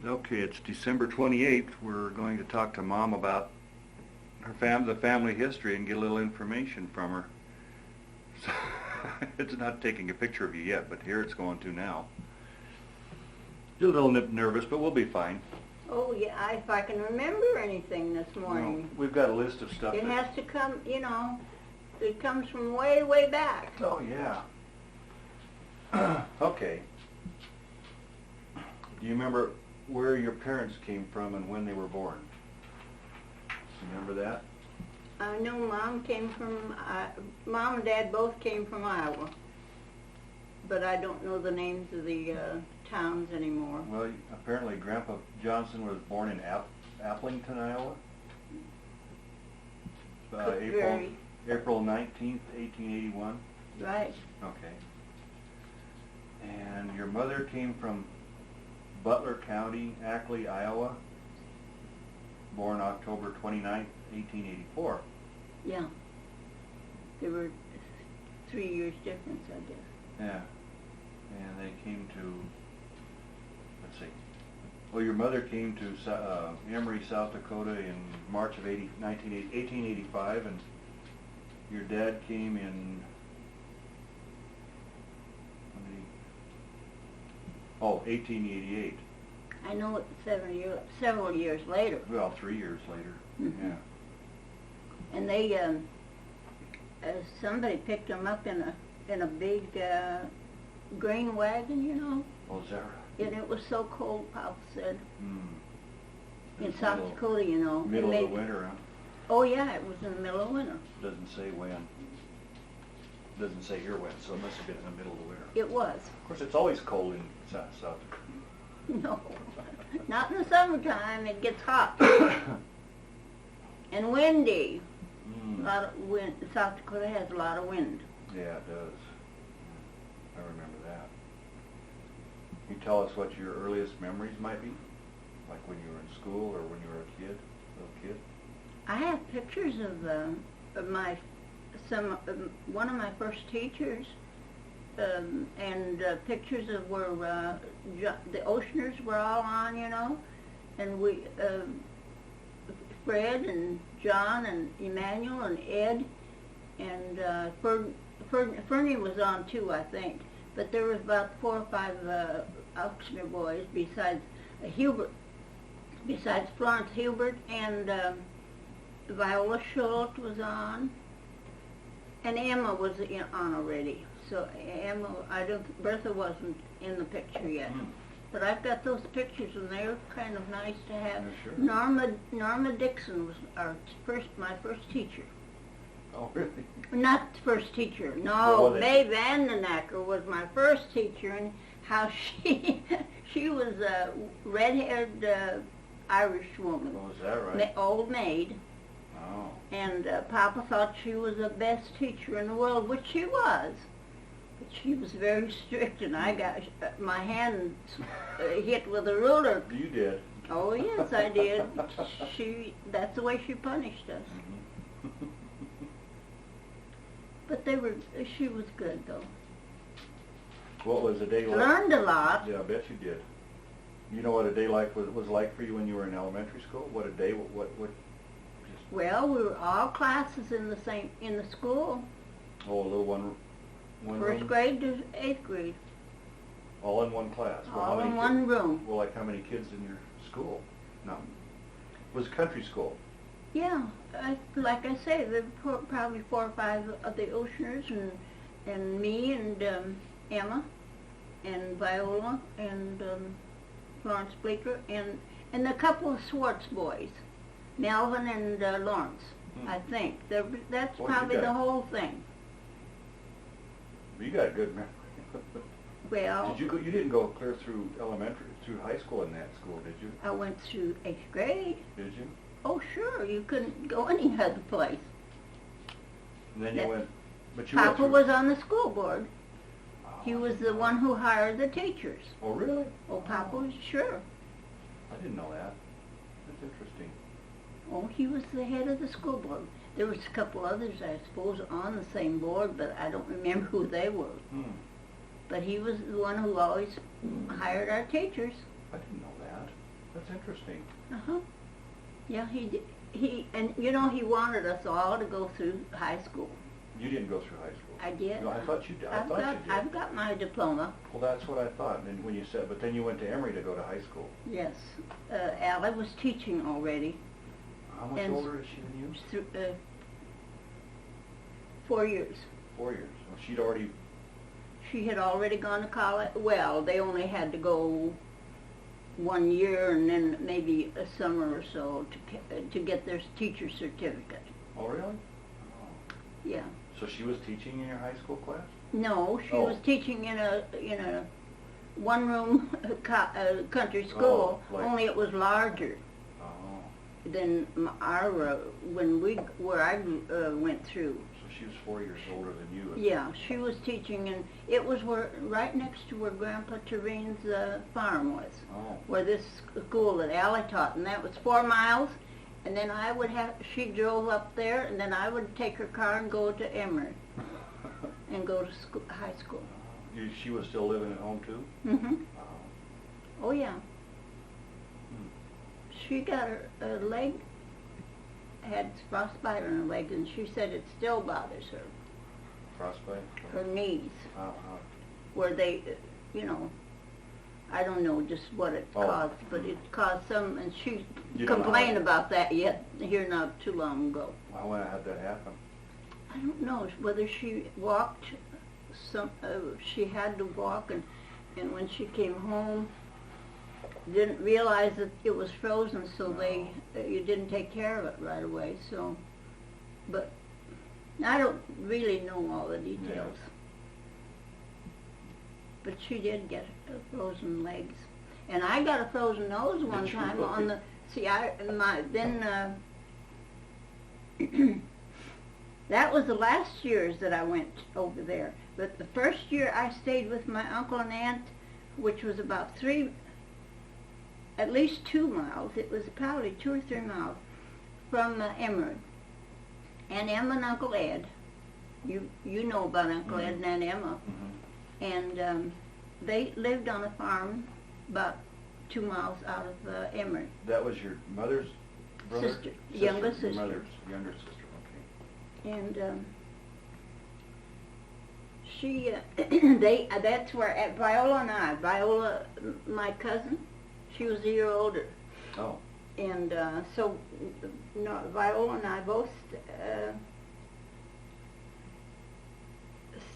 Okay, it's December 28th. We're going to talk to Mom about the family history and get a little information from her. So, it's not taking a picture of you yet, but here it's going to now. You're a little nervous, but we'll be fine. Oh, yeah, if I can remember anything this morning. Well, we've got a list of stuff. It has to come, it comes from way, way back. Oh, yeah. Okay. Do you remember where your parents came from and when they were born? Remember that? I know Mom and Dad both came from Iowa, but I don't know the names of the towns anymore. Well, apparently Grandpa Johnson was born in Applington, Iowa. April 19th, 1881. Right. Okay. And your mother came from Butler County, Ackley, Iowa, born October 29th, 1884. Yeah. There were 3 years difference, I guess. Yeah. And they came to, let's see. Well, your mother came to Emory, South Dakota in March of 1885, and your dad came in 1888. I know it several years later. Well, 3 years later. Mm-hmm. Yeah. And they, somebody picked them up in a big grain wagon, Oh, is that right? And it was so cold, Pop said. In It's South Dakota, Middle of the winter, huh? Oh yeah, it was in the middle of winter. Doesn't say when. Doesn't say here when, so it must have been in the middle of the winter. It was. Of course, it's always cold in South Dakota. No, not in the summertime. It gets hot and windy. A lot of wind. South Dakota has a lot of wind. Yeah, it does. I remember that. Can you tell us what your earliest memories might be? Like when you were in school or when you were a little kid? I have pictures of one of my first teachers, and pictures of where the Oceaners were all on, and we, Fred and John and Emmanuel and Ed, and Fernie was on too, I think. But there was about 4 or 5 Elksner boys besides Florence Hubert, and Viola Schultz was on, and Emma was on already. So Emma, Bertha wasn't in the picture yet. But I've got those pictures, and they're kind of nice to have. Yeah, sure. Norma Dixon was my first teacher. Oh, really? Not first teacher. No, Mae Vandenacker was my first teacher, and how she was a red-haired Irish woman. Oh, is that right? Old maid. Oh. And Papa thought she was the best teacher in the world, which she was. But she was very strict, and I got my hand hit with a ruler. You did? Oh, yes, I did. That's the way she punished us. Mm-hmm. But she was good, though. What was a day like? Learned a lot. Yeah, I bet you did. You know what a day was like for you when you were in elementary school? What a day, what Well, we were all classes in the school. Oh, a little one First room? grade to 8th grade. All in one class? Well, all in one room. Well, like how many kids in your school? No. It was a country school? Yeah, like I say, there were probably 4 or 5 of the Oceaners, and me, and Emma, and Viola, and Florence Bleeker, and a couple of Swartz boys, Melvin and Lawrence, I think. That's probably the whole thing. You got a good memory. Well, You didn't go clear through through high school in that school, did you? I went through 8th grade. Did you? Oh, sure. You couldn't go any other place. And then you went, but you Papa went was on the school board. Oh, He was the one who hired the teachers. Oh, really? Oh, Papa was sure. I didn't know that. That's interesting. Oh, he was the head of the school board. There was a couple others, I suppose, on the same board, but I don't remember who they were. But he was the one who always hired our teachers. I didn't know that. That's interesting. Uh-huh. Yeah, and you know, he wanted us all to go through high school. You didn't go through high school. I did. No, I thought you did. I thought you did. I've got my diploma. Well, that's what I thought. And when you said, but then you went to Emory to go to high school. Yes. Allie was teaching already. How much older is she than you? 4 years. 4 years. Well, she'd already... She had already gone to college. Well, they only had to go 1 year and then maybe a summer or so to get their teacher certificate. Oh, really? Oh. Yeah. So she was teaching in your high school class? No, she was teaching in a one-room country school. Oh, like, only it was larger than our where I went through. So she was 4 years older than you. Yeah, she was teaching, and it was right next to where Grandpa Terrine's farm was. Oh. Where this school that Allie taught, and that was 4 miles. And then she drove up there, and then I would take her car and go to Emory and go to high school. She was still living at home too? Mm-hmm. Oh. Oh, yeah. She got her leg, had frostbite on her leg, and she said it still bothers her. Frostbite? Her knees. How? Where they, I don't know just what it caused, but it caused some, and she complained about that here not too long ago. When had that happen? I don't know whether she walked, she had to walk, and when she came home, didn't realize that it was frozen, so you didn't take care of it right away, so, but I don't really know all the details. Yeah. But she did get frozen legs, and I got a frozen nose one time on the. See, that was the last years that I went over there. But the first year I stayed with my uncle and aunt, which was about at least 2 miles. It was probably 2 or 3 miles from Emory. And Emma and Uncle Ed, you know about Uncle Ed and Aunt Emma. And they lived on a farm about 2 miles out of Emory. That was your mother's brother? Sister. Younger sister. Your mother's younger sister, okay. And she, that's where Viola, my cousin, she was a year older. Oh. And so Viola and I both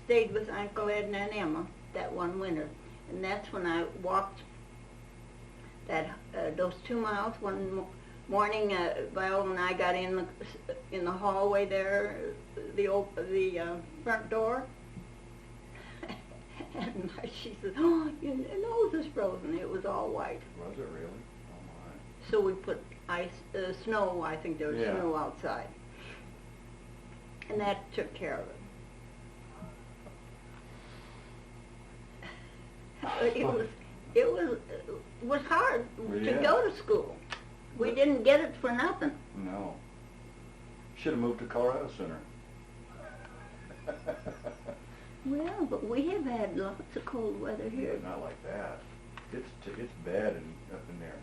stayed with Uncle Ed and Aunt Emma that one winter, and that's when I walked those 2 miles. One morning, Viola and I got in the hallway there, the front door, and she said, "Oh, your nose is frozen." It was all white. Was it really? Oh my. So we put snow. I think there was snow outside, and that took care of it. It was hard to go to school. We didn't get it for nothing. No. Should have moved to Colorado sooner. Well, but we have had lots of cold weather here. Yeah, not like that. It's bad up in there.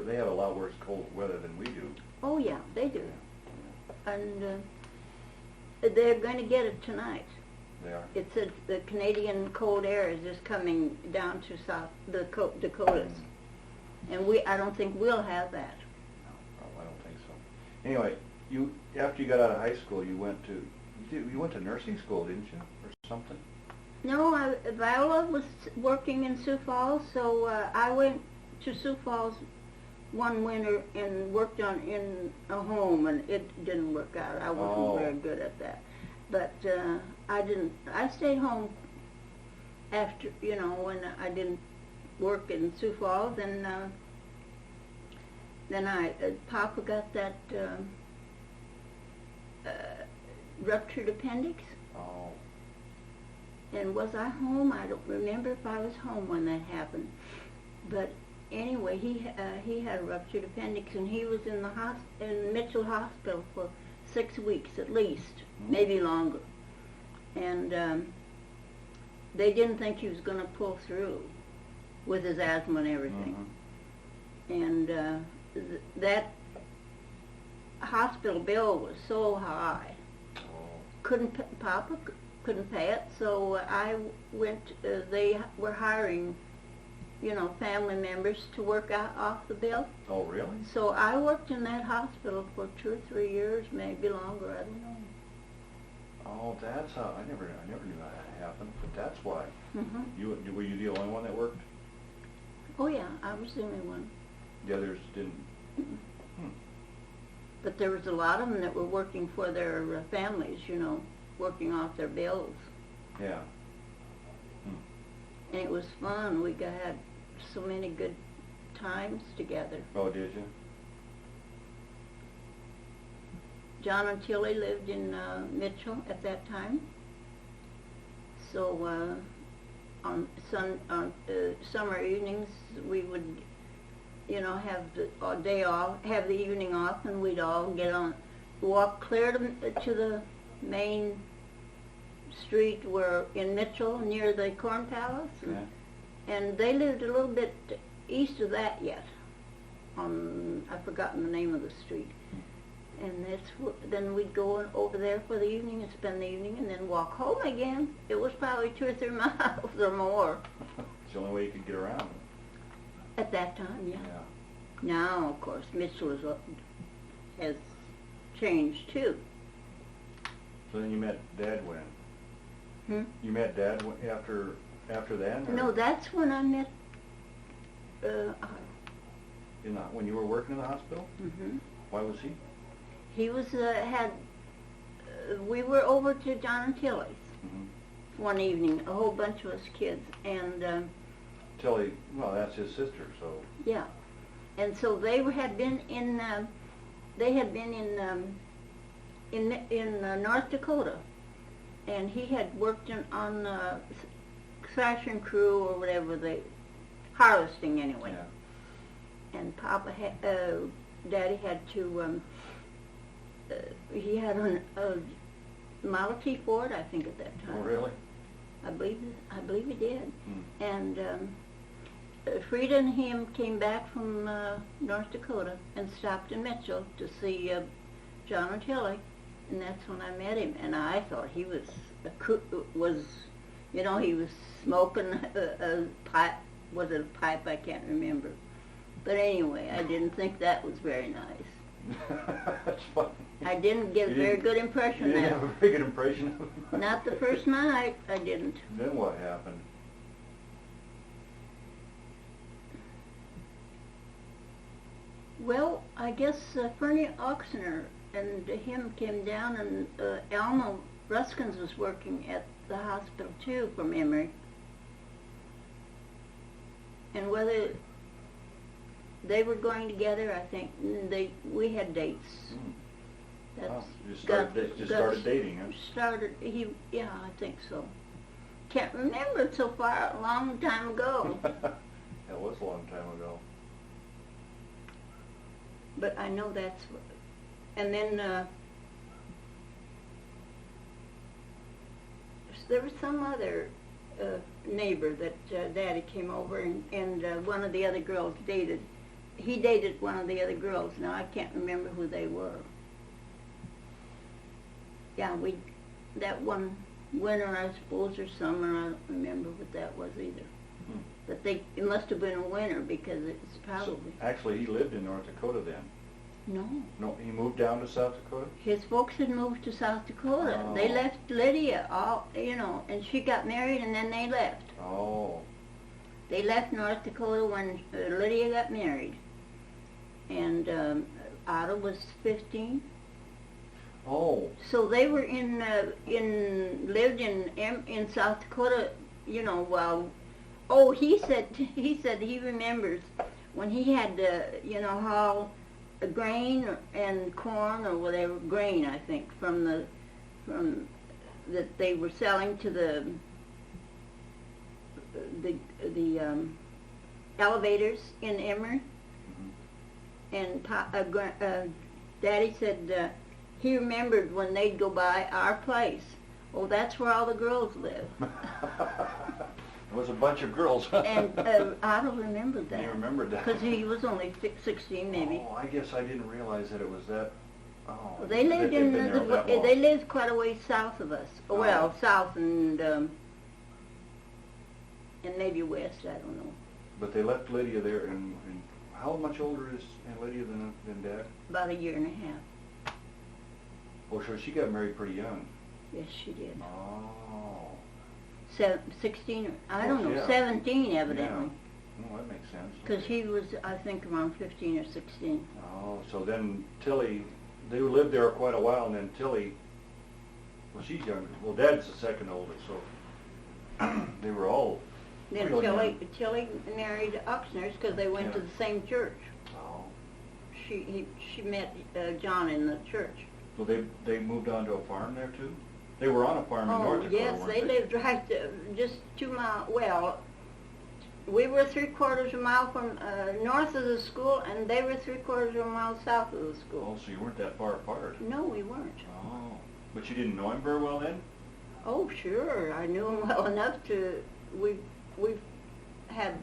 They have a lot worse cold weather than we do. Oh yeah, they do. Yeah. And they're going to get it tonight. They are. It said the Canadian cold air is just coming down to South Dakotas, and I don't think we'll have that. No, I don't think so. Anyway, after you got out of high school, you went to nursing school, didn't you, or something? No, Viola was working in Sioux Falls, so I went to Sioux Falls one winter and worked in a home, and it didn't work out. I wasn't very good at that. But I stayed home after, when I didn't work in Sioux Falls, and then Papa got that ruptured appendix. Oh. And was I home? I don't remember if I was home when that happened. But anyway, he had a ruptured appendix, and he was in Mitchell Hospital for 6 weeks at least, maybe longer. And they didn't think he was going to pull through with his asthma and everything. and that hospital bill was so high. Papa couldn't pay it, so I went. They were hiring, family members to work off the bill. Oh, really? So I worked in that hospital for 2 or 3 years, maybe longer. I don't know. Oh, that's how. I never knew how that happened. But that's why. Mm-hmm. Were you the only one that worked? Oh yeah, I was the only one. The others didn't. Mm-mm. But there was a lot of them that were working for their families, working off their bills. Yeah. And it was fun. We had so many good times together. Oh, did you? John and Tilly lived in Mitchell at that time. So on summer evenings, we would, have the day off, have the evening off, and we'd all walk clear to the main street in Mitchell near the Corn Palace. And they lived a little bit east of that yet. I've forgotten the name of the street. And then we'd go over there for the evening and spend the evening and then walk home again. It was probably 2 or 3 miles or more. It's the only way you could get around. At that time, yeah. Now, of course, Mitchell has changed too. So then you met Dad when? You met Dad after that? Or? No, that's when I met. When you were working in the hospital? Mm-hmm. Why was he? He was we were over to John and Tilly's one evening, a whole bunch of us kids, and Tilly, well, that's his sister, so. Yeah, and so they had been in North Dakota, and he had worked on the thrashing crew or whatever, harvesting anyway. Yeah. And Daddy had to. He had a Model T Ford, I think, at that time. Oh, really? I believe he did. Hmm. And Frida and him came back from North Dakota and stopped in Mitchell to see John and Tilly, and that's when I met him. And I thought he was he was smoking a pipe. Was it a pipe? I can't remember. But anyway, I didn't think that was very nice. That's funny. I didn't get a very good impression you there. didn't have a very good impression of him? Not the first night, I didn't. Then what happened? Well, I guess Fernie Oxner and him came down, and Alma Ruskins was working at the hospital too from Emory. And whether they were going together, I think we had dates. That's just started dating, huh? Yeah, I think so. Can't remember it so far, a long time ago. That was a long time ago. But I know and then there was some other neighbor that Daddy came over and one of the other girls dated. He dated one of the other girls. Now I can't remember who they were. Yeah, that one winter, I suppose, or summer, I don't remember what that was either. But it must have been a winter because it's probably. So, actually, he lived in North Dakota then. No. No, he moved down to South Dakota? His folks had moved to South Dakota. Oh. They left Lydia, and she got married, and then they left. Oh. They left North Dakota when Lydia got married. And Otto was 15. Oh. So they were lived in South Dakota, while. Oh, he said he remembers when he had to, haul grain and corn or whatever, grain I think, from that they were selling to the elevators in Emory. And Daddy said he remembered when they'd go by our place. Oh, that's where all the girls live. It was a bunch of girls. And Otto remembered that. You remembered that? Because he was only 16 maybe. Oh, I guess I didn't realize that it was that. Oh, They lived they've been there that long. they lived quite a ways south of us. Oh. Well, south and maybe west, I don't know. But they left Lydia there, and how much older is Lydia than Dad? About a year and a half. Oh, so she got married pretty young. Yes, she did. Oh. 16, I don't know, yeah. 17 evidently. Yeah. Oh, that makes sense. Because he was, I think, around 15 or 16. Oh, so then Tilly, they lived there quite a while, and then Tilly, well, she's younger. Well, Dad's the second oldest, so they were all Then real young. Tilly married Oxners because they went to Yeah. the same church. Oh. She met John in the church. So they moved on to a farm there too? They were on a farm in North Dakota, yes, weren't they lived right just 2 miles. Well, we were 3/4 of a mile from north of the school, and they were 3/4 of a mile south of the school. Oh, so you weren't that far apart. No, we weren't. Oh, but you didn't know him very well then? Oh, sure, I knew him well enough to. We've had,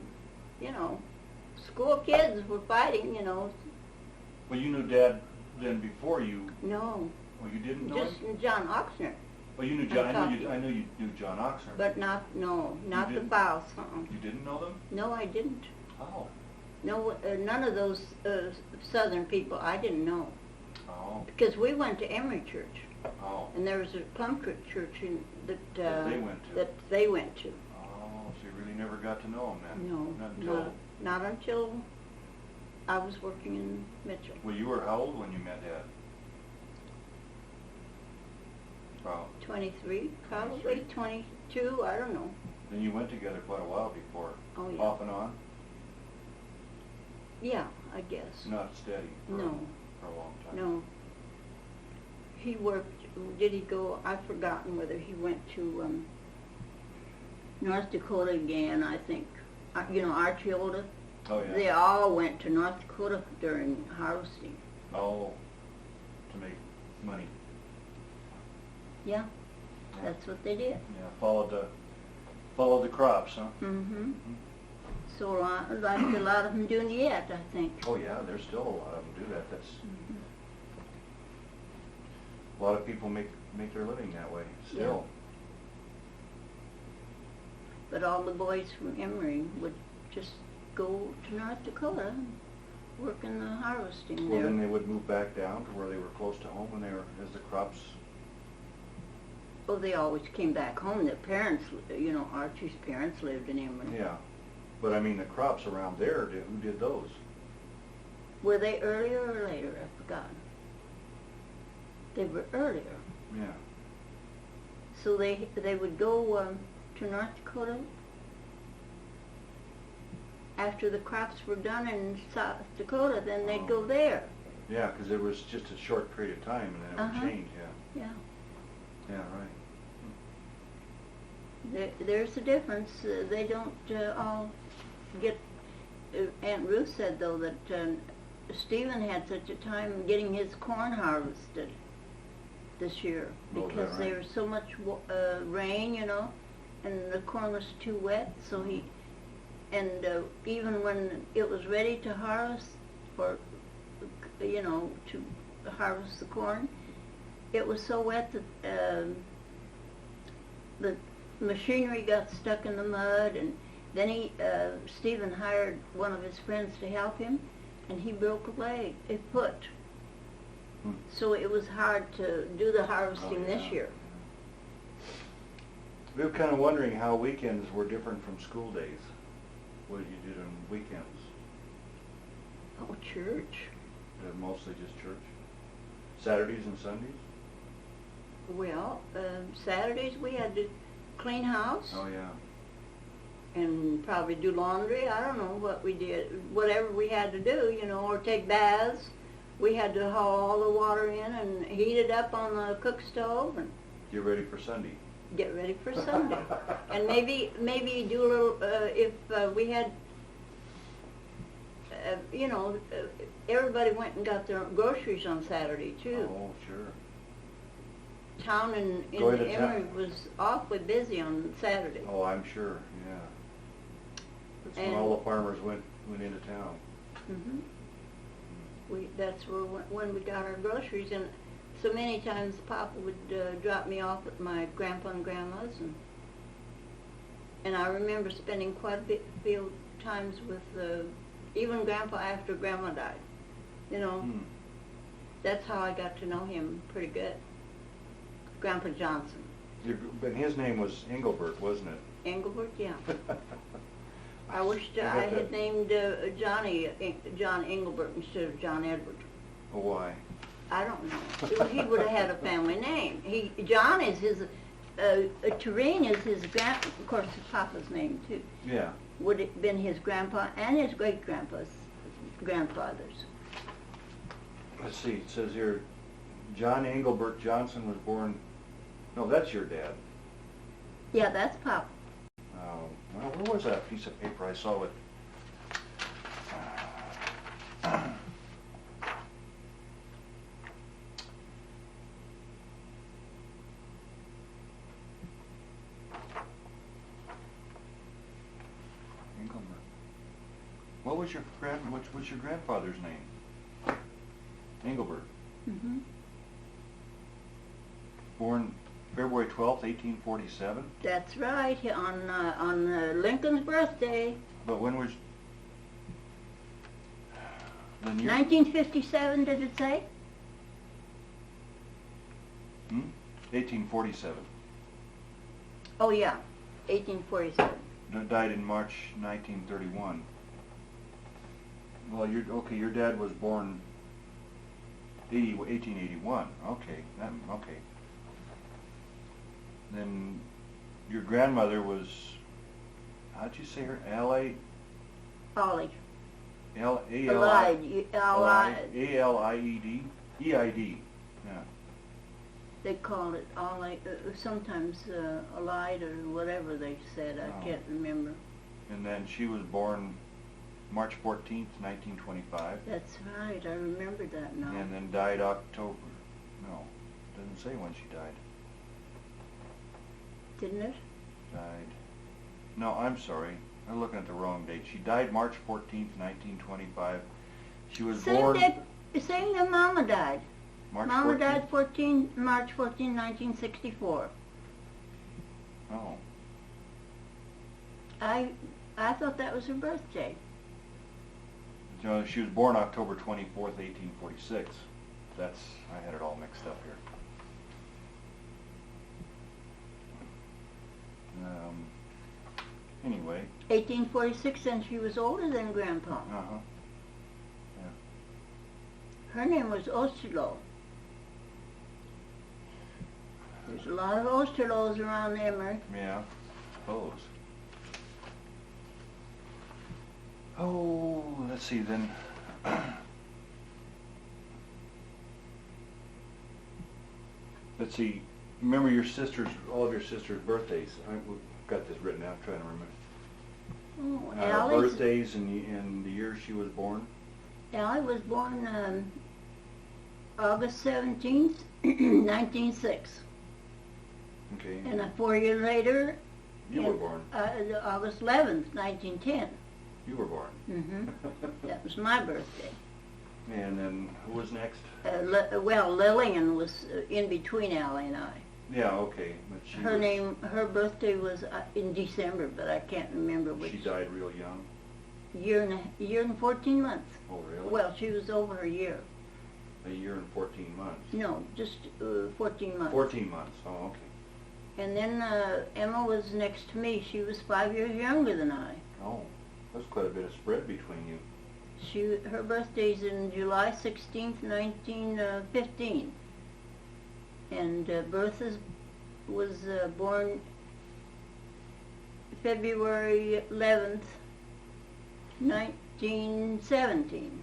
school kids were fighting, Well, you knew Dad then before you. No. Oh, you didn't know Just him? John Oxner. Well, you knew John. I knew you knew John Oxner. But not the didn't? Fauth. You didn't know them? No, I didn't. Oh. No, none of those southern people I didn't know. Oh. Because we went to Emory Church, Oh. and there was a Plum Creek church That they went to. That they went to. Oh, so you really never got to know him then? No, not until I was working in Mitchell. Well, you were how old when you met Dad? Wow. 23, probably 22. I don't know. Then you went together quite a while before. Oh, yeah. Off and on? Yeah, I guess. Not steady. For No. For a long time. No. He worked. Did he go? I've forgotten whether he went to North Dakota again. I think. Archie Olda. Oh yeah. They all went to North Dakota during harvesting. Oh, to make money. Yeah, Yeah. that's what they did. Yeah, followed the crops, huh? Mm-hmm. So like a lot of them doing yet, I think. Oh yeah, there's still a lot of them do that. That's Mhm. a lot of people make their living that way still. But all the boys from Emory would just go to North Dakota and work in the harvesting Well, there. then they would move back down to where they were close to home when they were as the crops. Oh, they always came back home. Their parents, Archie's parents lived in Emory. Yeah, but I mean the crops around there. Who did those? Were they earlier or later? I've forgotten. They were earlier. Yeah. So they would go to North Dakota after the crops were done in South Dakota. Then they'd go there. Yeah, because it was just a short period of time, and then it would change. Yeah. Yeah. Yeah. Right. There's a difference. They don't all get. Aunt Ruth said though that Stephen had such a time getting his corn harvested this year Oh, is that because there right? was so much rain, and the corn was too wet. So he, and even when it was ready to harvest, or to harvest the corn, it was so wet that the machinery got stuck in the mud, and then Stephen hired one of his friends to help him, and he broke a foot. Hmm. So it was hard to do the harvesting this year. We were kind of wondering how weekends were different from school days. What you did on weekends? Oh, church. Mostly just church. Saturdays and Sundays? Well, Saturdays we had to clean house. Oh yeah. And probably do laundry. I don't know what we did. Whatever we had to do, or take baths. We had to haul all the water in and heat it up on the cook stove and Get ready for Sunday. get ready for Sunday. And maybe do a little, if we had, everybody went and got their groceries on Saturday too. Oh, sure. Town in Going to Emory town. was awfully busy on Saturday. Oh, I'm sure, yeah. That's when all the farmers went into town. Mhm. That's where when we got our groceries, and so many times Papa would drop me off at my grandpa and grandma's, and I remember spending quite a few times with even Grandpa after Grandma died. You know, that's how I got to know him pretty good. Grandpa Johnson. But his name was Engelbert, wasn't it? Engelbert, yeah. I wished I had named John Engelbert instead of John Edward. Why? I don't know. He would have had a family name. John is his, Terrain is his of course, his Papa's name too. Yeah. Would have been his grandpa and his great-grandpa's grandfathers. Let's see, it says here, John Engelbert Johnson was born, no, that's your dad. Yeah, that's Papa. Well, where was that piece of paper? I saw it. Engelbert. What was your what's your grandfather's name? Engelbert. Mm-hmm. Born February 12th, 1847. That's right, on Lincoln's birthday. But when was... Then 1957, did it say? 1847. Oh yeah, 1847. Died in March 1931. Well, your dad was born 1881. Okay, okay. Then your grandmother was, how'd you say her? Ollie. A-L-I-E-D? E-I-D, yeah. They called it Ollie, sometimes Allied or whatever they said, I can't remember. And then she was born March 14th, 1925. That's right, I remember that now. And then died October, no, doesn't say when she died. Didn't it? Died. No, I'm sorry. I'm looking at the wrong date. She died March 14th, 1925. She was born... Same that Mama died. Mama 14th? died March 14, 1964. Oh. I thought that was her birthday. You know, she was born October 24th, 1846. I had it all mixed up here. Anyway. 1846, and she was older than Grandpa. Uh-huh. Yeah. Her name was Osterlo. There's a lot of Osterlos around Emory. Yeah, I suppose. Oh, let's see then. Let's see. Remember all of your sisters' birthdays. I've got this written out, trying to remember. Oh, Allie's birthdays and the year she was born. Allie was born August 17th, 1906. Okay. And 4 years later, You were born. August 11th, 1910. You were born. Mm-hmm. That was my birthday. And then who was next? Well, Lillian was in between Allie and I. Yeah, okay. But Her birthday was in December, but I can't remember which. She died real young. Year and 14 months. Oh, really? Well, she was over a year. A year and 14 months. No, just 14 months. 14 months. Oh, okay. And then Emma was next to me. She was 5 years younger than I. Oh, that's quite a bit of spread between you. Her birthday's in July 16th, 1915. And Bertha was born February 11th, 1917.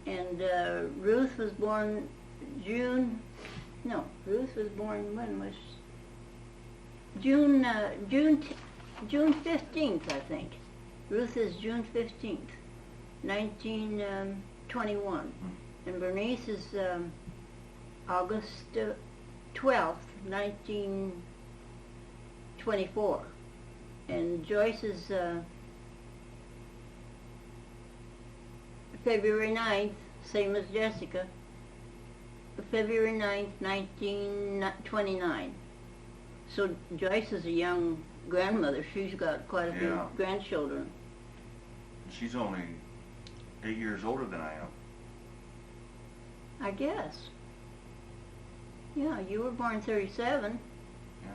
And Ruth was born Ruth was born, when was June 15th, I think. Ruth is June 15th, 1921. And Bernice is August 12th, 1924. And Joyce is February 9th, same as Jessica. February 9th, 1929. So Joyce is a young grandmother. She's got quite a few Yeah. grandchildren. She's only 8 years older than I am. I guess. Yeah, you were born 37. Yeah.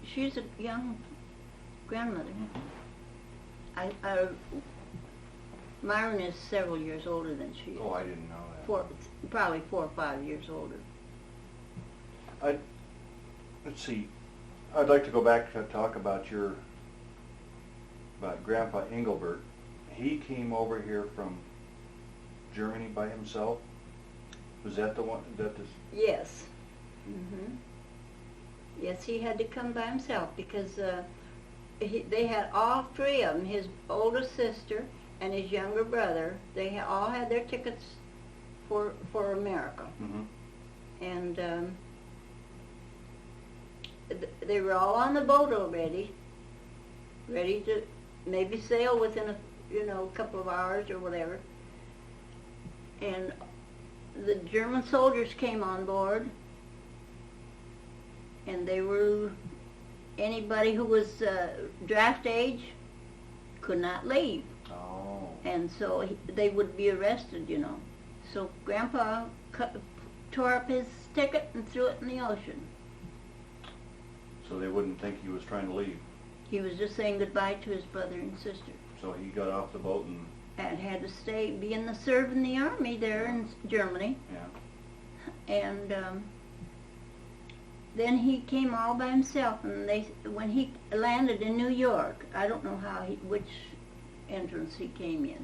She's a young grandmother. Mm-hmm. Myron is several years older than she is. Oh, I didn't know that. Probably 4 or 5 years older. Let's see. I'd like to go back to talk about Grandpa Engelbert. He came over here from Germany by himself. Was that the one? Yes. Mhm. Yes, he had to come by himself because they had all three of them. His older sister and his younger brother. They all had their tickets for America, Mm-hmm. and they were all on the boat already, ready to maybe sail within a couple of hours or whatever. And the German soldiers came on board, and they were anybody who was draft age could not leave. Oh. And so they would be arrested, So Grandpa tore up his ticket and threw it in the ocean. So they wouldn't think he was trying to leave. He was just saying goodbye to his brother and sister. So he got off the boat and... And had to serve in the army there in Germany. Yeah. And then he came all by himself, and when he landed in New York, I don't know which entrance he came in,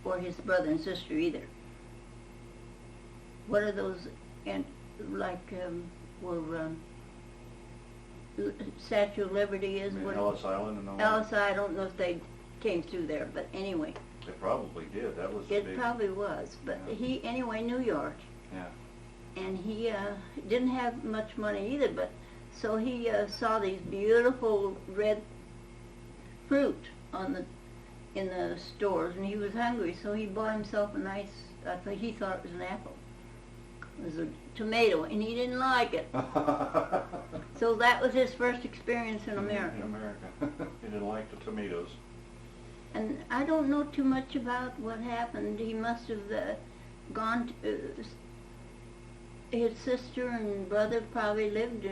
or his brother and sister either. What are those, where Statue of Liberty is? Ellis Island and all Ellis, that? I don't know if they came through there, but anyway. They probably did. That was It big. probably was, but Yeah. New York. Yeah. And he didn't have much money either, but so he saw these beautiful red fruit in the stores, and he was hungry, so he bought himself a nice. He thought it was an apple. It was a tomato, and he didn't like it. So that was his first experience in America. In America. He didn't like the tomatoes. And I don't know too much about what happened. He must have gone to... his sister and brother probably lived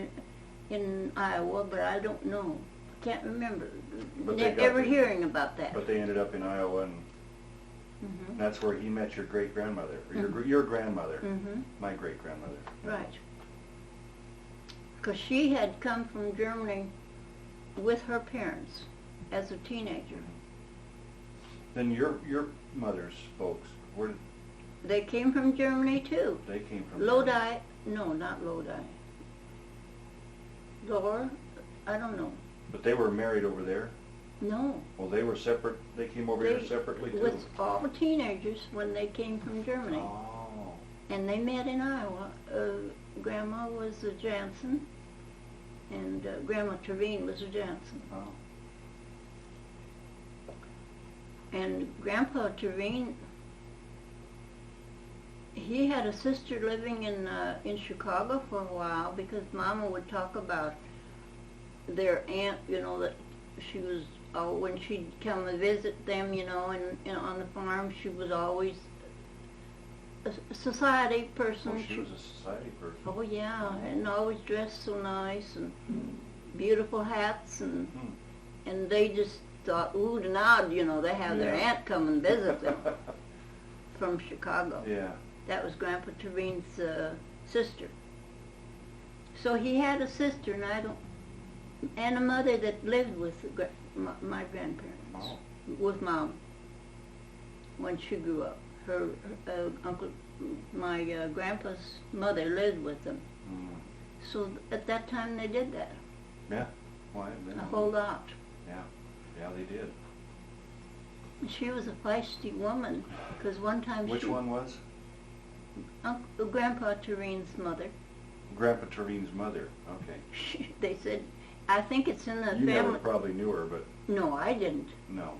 in Iowa, but I don't know. Can't remember. Ever hearing about that. But they ended up in Iowa, and Mm-hmm. that's where he met your great-grandmother, or your grandmother, Mm-hmm. my great-grandmother. Right. Because she had come from Germany with her parents as a teenager. Then your mother's folks, where did They came from Germany too. they came from? Lodi, no, not Lodi. Lower, I don't know. But they were married over there? No. Well, they were separate, they came over here separately too? With all teenagers when they came from Germany. Oh. And they met in Iowa. Grandma was a Jansen, and Grandma Trevine was a Jansen. Oh. And Grandpa Trevine, he had a sister living in Chicago for a while, because Mama would talk about their aunt, that she was, when she'd come and visit them, and on the farm, she was always a society person. Oh, she was a society person. Oh yeah, and always dressed so nice, and beautiful hats, and they just thought, ooh and odd, they have their aunt come and visit them from Chicago. Yeah. That was Grandpa Trevine's sister. So he had a sister, and a mother that lived with my grandparents, with Mom, when she grew up. Her uncle, my grandpa's mother lived with them. Mm. So at that time they did that. Yeah. Why? A whole lot. Yeah. Yeah, they did. She was a feisty woman, because one time Which one was? Grandpa Trevine's mother. Grandpa Trevine's mother. Okay. They said, I think it's in the You family. never probably knew her, but No, I didn't. no.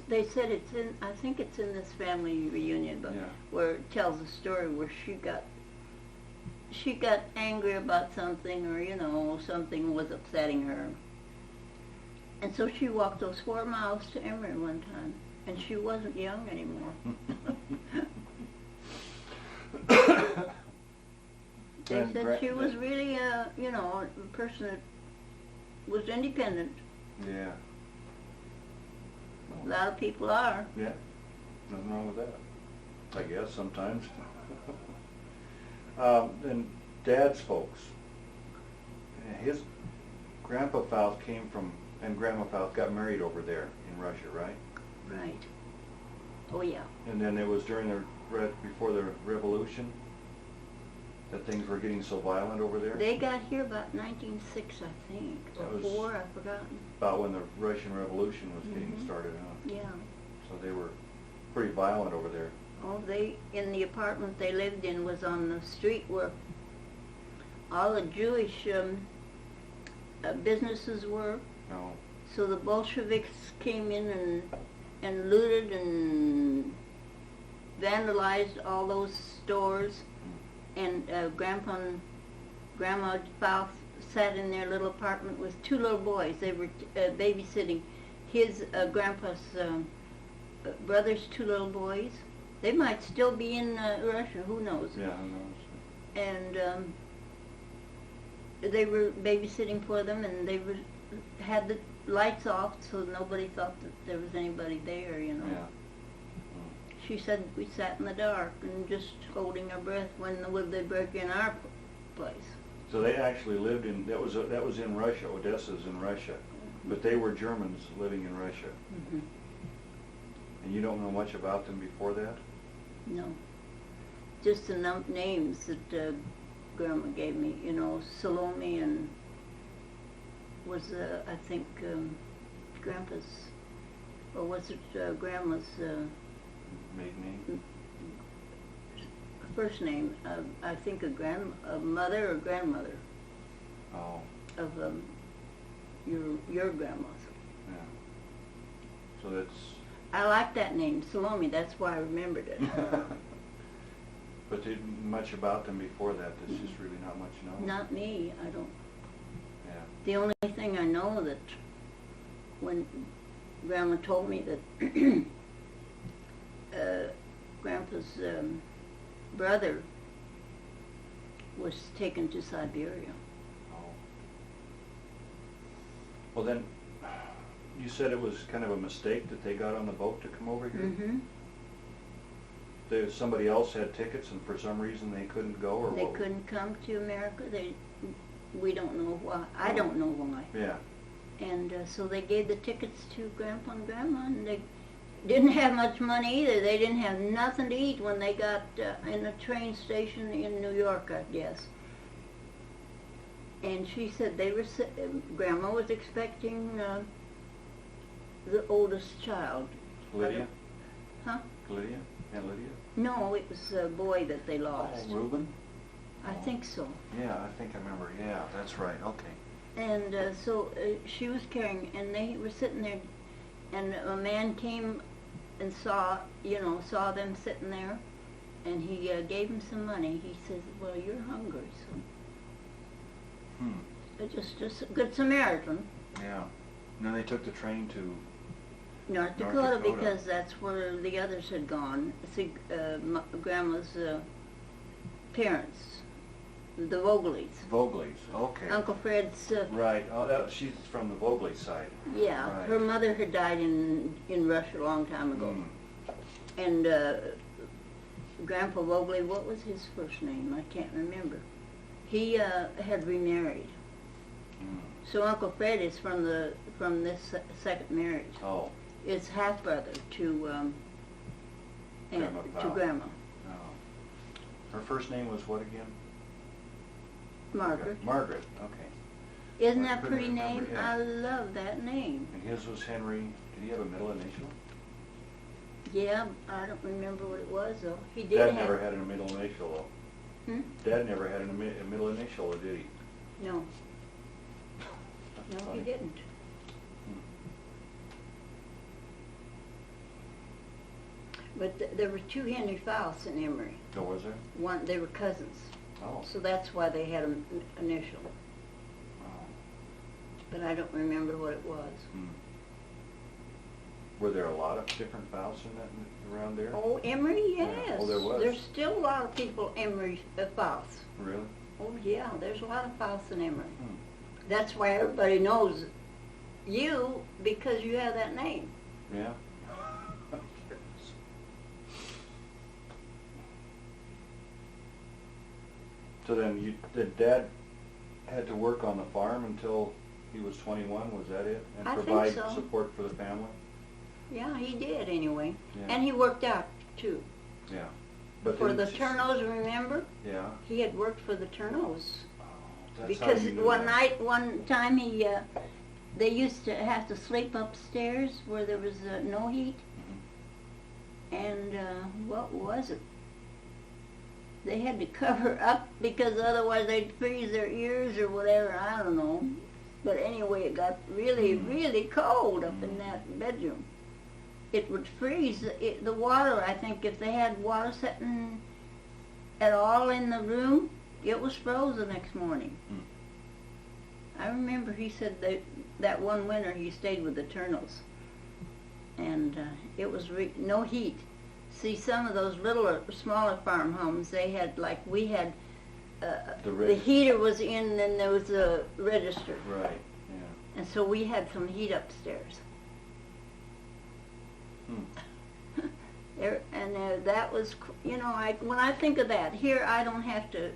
They said it's in, I think it's in this family reunion, but Yeah. where it tells a story where she got angry about something, or something was upsetting her, and so she walked those 4 miles to Emory one time, and she wasn't young anymore. They said she was really a person that was independent. Yeah. A lot of people are. Yeah, nothing wrong with that, I guess, sometimes. And Dad's folks, his Grandpa Fauth came from, and Grandma Fauth got married over there in Russia, right? Right. Oh, yeah. And then it was before the revolution that things were getting so violent over there? They got here about 1906, I think, or 4, I've forgotten. About when the Russian Revolution was getting started out. Yeah. So they were pretty violent over there. Oh, in the apartment they lived in was on the street where all the Jewish businesses were. No. So the Bolsheviks came in and looted and vandalized all those stores. And Grandpa and Grandma Fauth sat in their little apartment with 2 little boys. They were babysitting his Grandpa's brother's 2 little boys. They might still be in Russia, who knows? Yeah, who knows? And they were babysitting for them, and they had the lights off so nobody thought that there was anybody there, Yeah. She said we sat in the dark and just holding our breath when they'd break in our place. So they actually lived in, that was in Russia, Odessa's in Russia, but they were Germans living in Russia. Mm-hmm. And you don't know much about them before that? No. Just the names that Grandma gave me, Salome and was, I think, Grandpa's, or was it Grandma's Maiden name? first name? I think a mother or grandmother Oh, of your grandma's. yeah. So that's... I like that name, Salome. That's why I remembered it. But much about them before that, there's just really not much known. Not me. I don't. Yeah. The only thing I know that when Grandma told me that Grandpa's brother was taken to Siberia. Oh. Well then, you said it was kind of a mistake that they got on the boat to come over here? Mm-hmm. Somebody else had tickets and for some reason they couldn't go, or They what? couldn't come to America. We don't know why. I don't know why. Yeah. And so they gave the tickets to Grandpa and Grandma, and they didn't have much money either. They didn't have nothing to eat when they got in a train station in New York, I guess. And she said Grandma was expecting the oldest child. Lydia? Huh? Lydia? Aunt Lydia? No, it was a boy that they lost. Oh, Reuben? I think so. Yeah, I think I remember. Yeah, that's right. Okay. And so she was carrying, and they were sitting there, and a man came and saw them sitting there, and he gave him some money. He says, "Well, you're hungry, so just a good Samaritan." Yeah. And then they took the train to North North Dakota, Dakota. because that's where the others had gone. See, Grandma's parents, the Vogleys. Vogleys. Okay. Uncle Fred's. Right. Oh, she's from the Vogley side. Yeah, Right. her mother had died in Russia a long time ago. Mm. And Grandpa Vogley, what was his first name? I can't remember. He had remarried. Mm. So Uncle Fred is from this second marriage. Oh. It's half brother to Grandma Fauth. Grandma. Oh. Her first name was what again? Margaret. Okay. Margaret. Okay. Isn't I that a couldn't pretty remember, name? yeah. I love that name. And his was Henry. Did he have a middle initial? Yeah, I don't remember what it was though. He did Dad have. never had a middle initial though. Hmm? Dad never had a middle initial, did he? No. That's No, he funny. didn't. But there were two Henry Fauths in Emory. Oh, was there? One, they were cousins. Oh. So that's why they had an initial. Oh. But I don't remember what it was. Hmm. Were there a lot of different Fauths in that around there? Oh, Emory, Yeah. yes. Oh, there was. There's still a lot of people Emory Fauths. Really? Oh yeah, there's a lot of Fauths in Emory. Hmm. That's why everybody knows you, because you have that name. Yeah. So then did Dad had to work on the farm until he was 21, was that it? And I think provide so. support for the family? Yeah, he did anyway. Yeah. And he worked out too. Yeah. But For then the just- Turnos, remember? Yeah. He had worked for the Turnos. Oh, that's Because how you knew one that. one time they used to have to sleep upstairs where there was no heat. Mhm. And what was it? They had to cover up because otherwise they'd freeze their ears or whatever, I don't know. But anyway, it got really, really cold up in that bedroom. It would freeze the water, I think, if they had water sitting at all in the room, it was froze the next morning. I remember he said that one winter he stayed with the Turnos. And it was no heat. See, some of those smaller farm homes, they had, like we had, the heater was in and there was a register. Right, yeah. And so we had some heat upstairs. Hmm. That was, you know, when I think of that, here I don't have to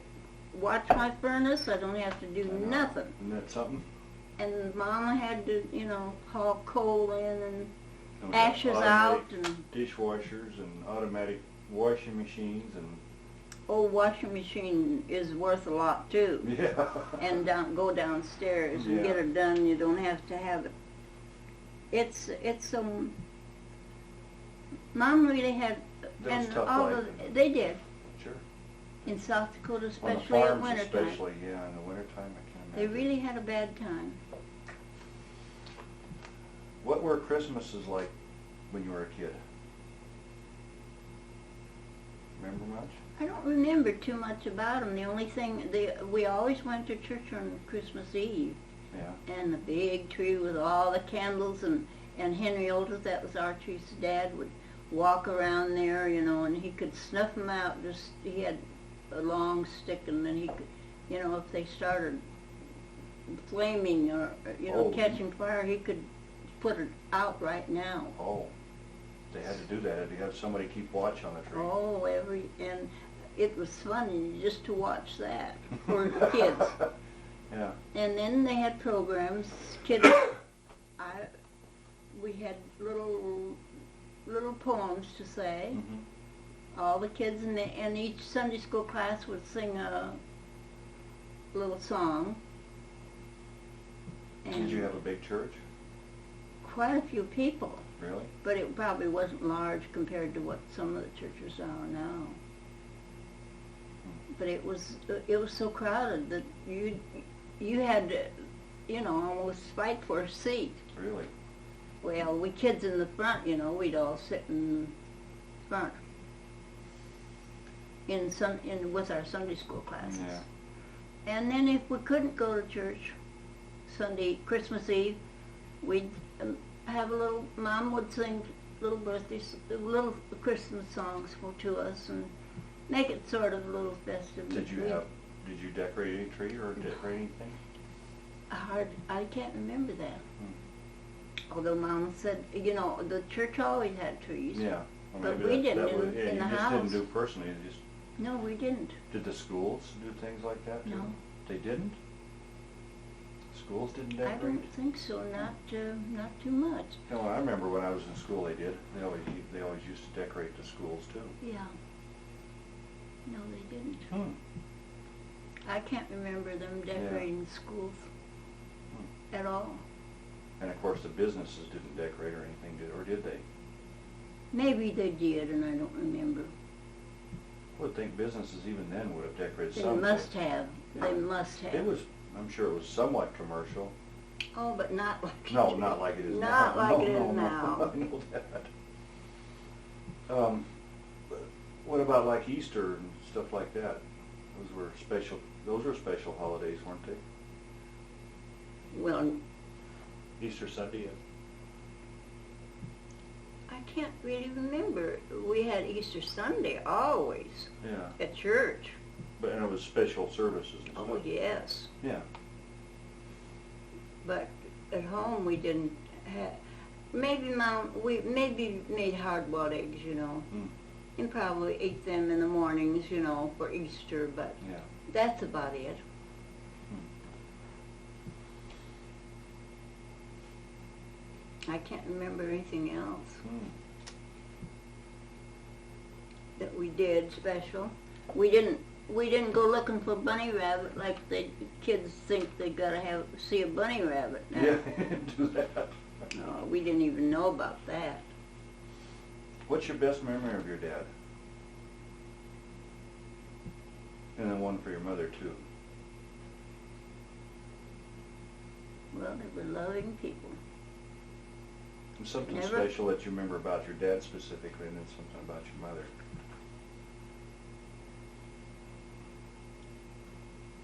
watch my furnace, I don't have to do nothing. Isn't that something? And Mama had to, you know, haul coal in and And we have ashes out automatic and dishwashers and automatic washing machines and old washing machine is worth a lot too. yeah. And go downstairs and Yeah. get it done. You don't have to have it. It's Mom really had, That was and tough all life. they did Sure. in South Dakota, On the especially at farms wintertime. especially, yeah, in the wintertime I can They imagine. really had a bad time. What were Christmases like when you were a kid? Remember much? I don't remember too much about them. The only thing, we always went to church on Christmas Eve. Yeah. And the big tree with all the candles, and Henry Oldham, that was Archie's dad, would walk around there, you know, and he could snuff them out. He had a long stick, and then he could, you know, if they started flaming or, you know, Oh. catching fire, he could put it out right now. Oh. They had to do that. They had somebody keep watch on the tree. Oh, and it was funny just to watch that for kids. Yeah. And then they had programs, kids. We had little poems to say. Mm-hmm. All the kids in each Sunday school class would sing a little song. Did you have a big church? Quite a few people, Really? but it probably wasn't large compared to what some of the churches are now. But it was so crowded that you had to, you know, almost fight for a seat. Really? Well, we kids in the front, you know, we'd all sit in front with our Sunday school classes. Yeah. And then if we couldn't go to church Christmas Eve, we'd have Mom would sing little Christmas songs to us and make it sort of a little festive. Did you decorate any tree or decorate anything? I can't remember that. Hmm. Although Mom said, you know, the church always had trees. Yeah. Well, But maybe we didn't that was, in yeah, the you just house. didn't do personally. You just No, we didn't. did the schools do things like that too? No. They didn't? Schools didn't I decorate? don't think so. Not too much. No, I remember when I was in school they did. They always used to decorate the schools too. Yeah. No, they didn't. Hmm. I can't remember them decorating schools at all. And of course the businesses didn't decorate or anything, or did they? Maybe they did, and I don't remember. I would think businesses even then would have decorated They some. must have. They must have. It was, I'm sure it was somewhat commercial. Oh, but not like No, not like it is now. Not like No, it is no, no, now. I know that. What about like Easter and stuff like that? Those were special holidays, weren't they? Well, Easter Sunday, yeah. I can't really remember. We had Easter Sunday always Yeah. at church. And it was special services and stuff. Oh, yes. Yeah. But at home we didn't have, we maybe made hard-boiled eggs, you know, and probably ate them in the mornings, you know, for Easter, but Yeah. that's about it. I can't remember anything else that we did special. We didn't go looking for bunny rabbit like the kids think they gotta see a bunny rabbit now. Yeah, do that. No, we didn't even know about that. What's your best memory of your dad? And then one for your mother, too. Well, they were loving people. And something Never- special that you remember about your dad specifically, and then something about your mother.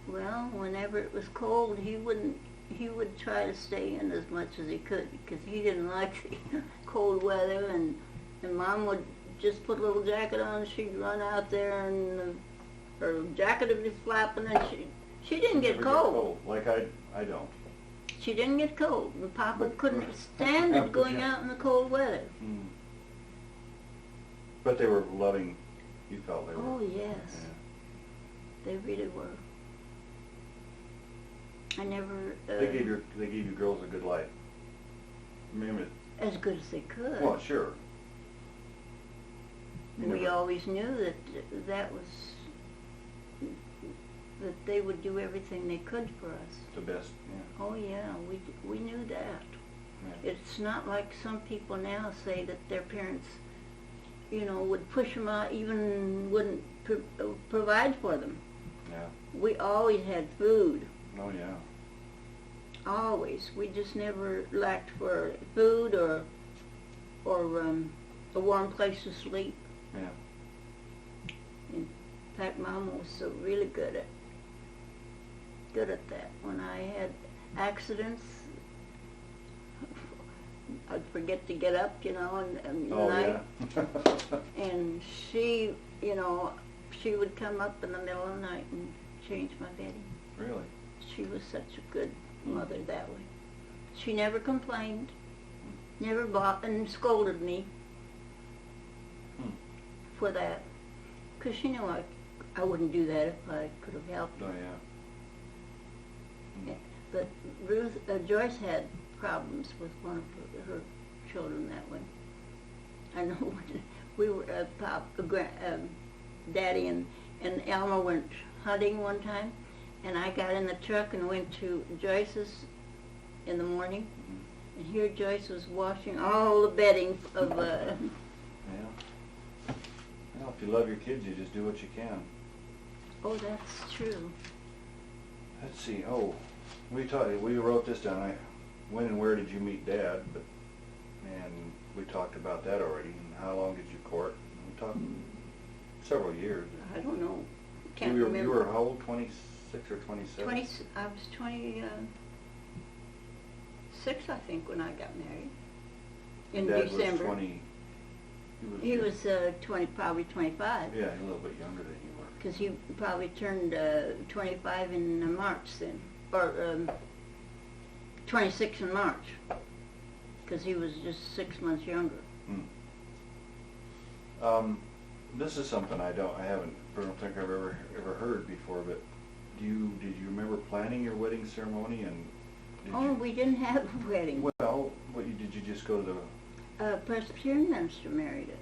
Well, whenever it was cold, he would try to stay in as much as he could because he didn't like the cold weather, and Mom would just put a little jacket on. She'd run out there, and her jacket would be flapping, and she didn't get Never cold. Like I don't. She didn't get cold, and Papa couldn't stand it going out in the cold weather. But they were loving. You felt they were. Oh yes, Yeah. they really were. I never. They gave you girls a good life. Remember? As good as they could. Well, sure. You We never- always knew that that they would do everything they could for us. The best. Yeah. Oh yeah, we knew that. Yeah. It's not like some people now say that their parents, you know, would push them out, even wouldn't provide for them. Yeah. We always had food. Oh yeah. Always. We just never lacked for food or a warm place to sleep. Yeah. In fact, Mom was so really good at that. When I had accidents, I'd forget to get up, you know, and Oh night. yeah. And she, you know, she would come up in the middle of the night and change my bedding. Really? She was such a good mother that way. She never complained, never bought and scolded me for that, because she knew I wouldn't do that if I could have helped her. Oh yeah. But Joyce had problems with one of her children that way. I know when we were Daddy and Elma went hunting one time, and I got in the truck and went to Joyce's in the morning, and here Joyce was washing all the bedding of. Yeah. Well, if you love your kids, you just do what you can. Oh, that's true. Let's see. Oh, we wrote this down. When and where did you meet Dad? And we talked about that already. And how long did you court? We talked several years. I don't know. Can't You remember. were how old? 26 or 27? I was 26, I think, when I got married. In Dad December. was 20. He was 20, probably 25. Yeah, a little bit younger than you were. Because he probably turned 25 in March then, or 26 in March, because he was just 6 months younger. This is something I don't think I've ever heard before. But did you remember planning your wedding ceremony and? We didn't have a wedding. Well, did you just go to the? Presbyterian minister married us.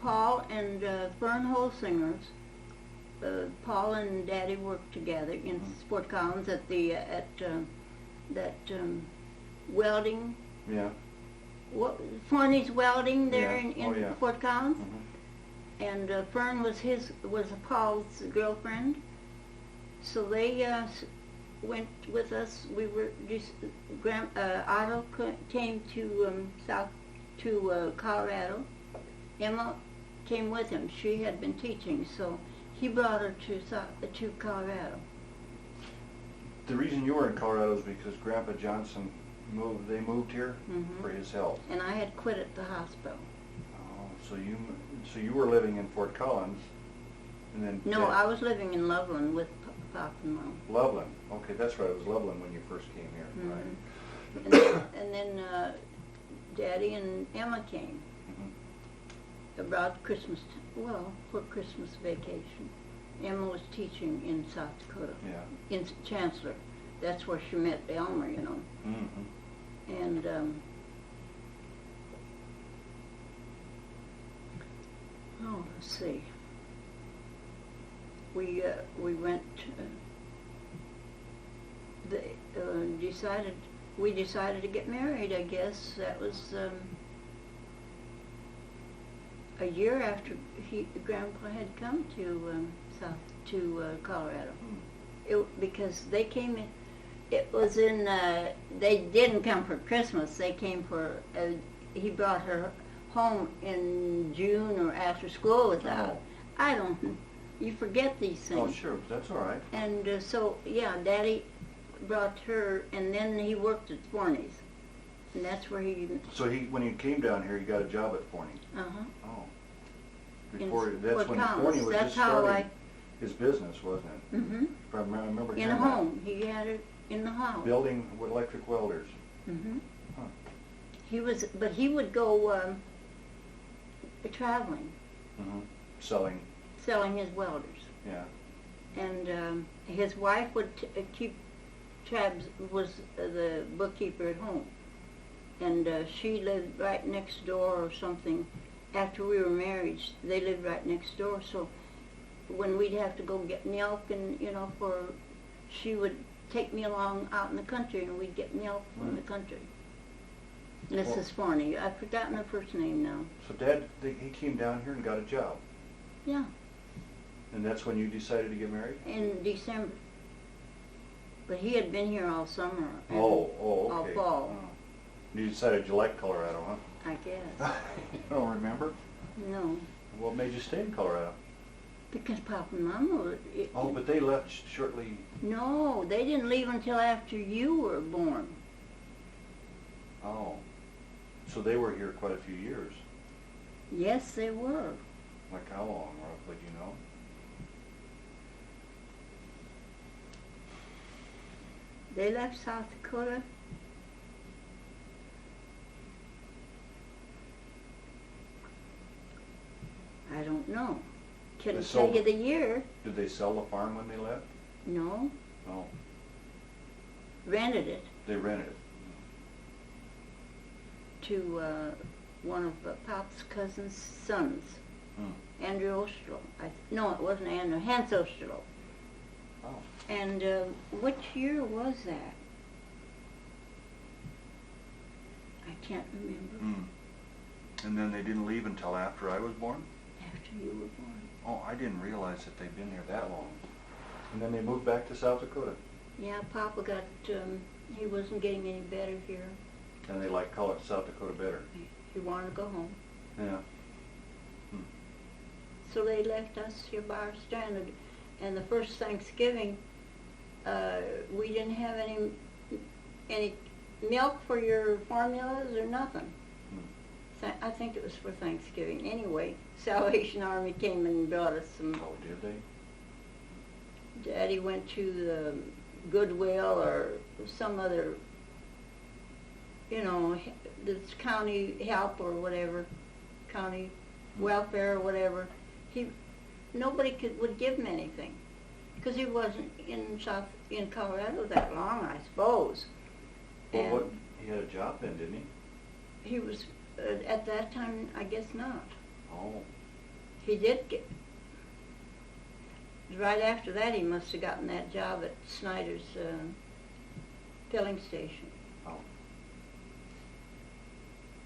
Paul and Fern Holsingers. Paul and Daddy worked together in Fort Collins at that welding. Yeah. Forney's welding there Yeah. in Fort Collins. Mm-hmm. And Fern was Paul's girlfriend. So they went with us. We were just Otto came to Colorado. Emma came with him. She had been teaching, so he brought her to Colorado. The reason you were in Colorado is because Grandpa Johnson they moved here Mhm. for his health. And I had quit at the hospital. Oh, so you were living in Fort Collins, and then No, I was living in Loveland with Pop and Mom. Loveland. Okay, that's right. It was Loveland when you first came here, Mhm. right? And then Daddy and Emma came about Christmas, for Christmas vacation. Emma was teaching in South Dakota, Yeah. in Chancellor. That's where she met Elmer, you know. Mm-hmm. And let's see. We went. We decided to get married. I guess that was a year after Grandpa had come to Colorado. Because they came in. It was in. They didn't come for Christmas. They came for. He brought her home in June or after school was out. I don't. You forget these things. Oh, sure. That's all right. And so, yeah, Daddy brought her, and then he worked at Forney's. And that's where he... So when he came down here, he got a job at Forney. Uh-huh. Oh. Fort That's when Collins. Forney was That's just how starting his business, wasn't it? Mm-hmm. If I remember In hearing a that. home. He had it in the house. Building with electric welders. Mm-hmm. Huh. But he would go traveling, selling his welders. Yeah. And his wife would keep tabs, was the bookkeeper at home. And she lived right next door or something. After we were married, they lived right next door. So when we'd have to go get milk and, she would take me along out in the country and we'd get milk from the country. Mrs. Forney. I've forgotten her first name now. So Dad, he came down here and got a job. Yeah. And that's when you decided to get married? In December. But he had been here all summer. And Okay. all fall. Oh. You decided you liked Colorado, huh? I guess. You don't remember? No. What made you stay in Colorado? Because Papa and Mama were... But they left shortly... No, they didn't leave until after you were born. Oh. So they were here quite a few years. Yes, they were. Like how long, roughly, do you know? They left South Dakota. I don't know. Couldn't tell you the year. Did they sell the farm when they left? No. Oh. Rented it They rented it. to one of Pop's cousin's sons, Andrew Osterloh. No, it wasn't Andrew. Hans Osterloh. Oh. And which year was that? I can't remember. And then they didn't leave until after I was born? After you were born. Oh, I didn't realize that they'd been here that long. And then they moved back to South Dakota. Yeah, Papa got, he wasn't getting any better here. And they call it South Dakota better. He wanted to go home. Yeah. So they left us here by our stranded. And the first Thanksgiving, we didn't have any milk for your formulas or nothing. I think it was for Thanksgiving. Anyway, Salvation Army came and brought us some. Oh, did they? Daddy went to the Goodwill or some other, this county help or whatever, county welfare or whatever. Nobody would give him anything because he wasn't in Colorado that long, I suppose. Well, he had a job then, didn't he? He was at that time, I guess not. Oh. He did get. Right after that, he must have gotten that job at Snyder's filling station. Oh.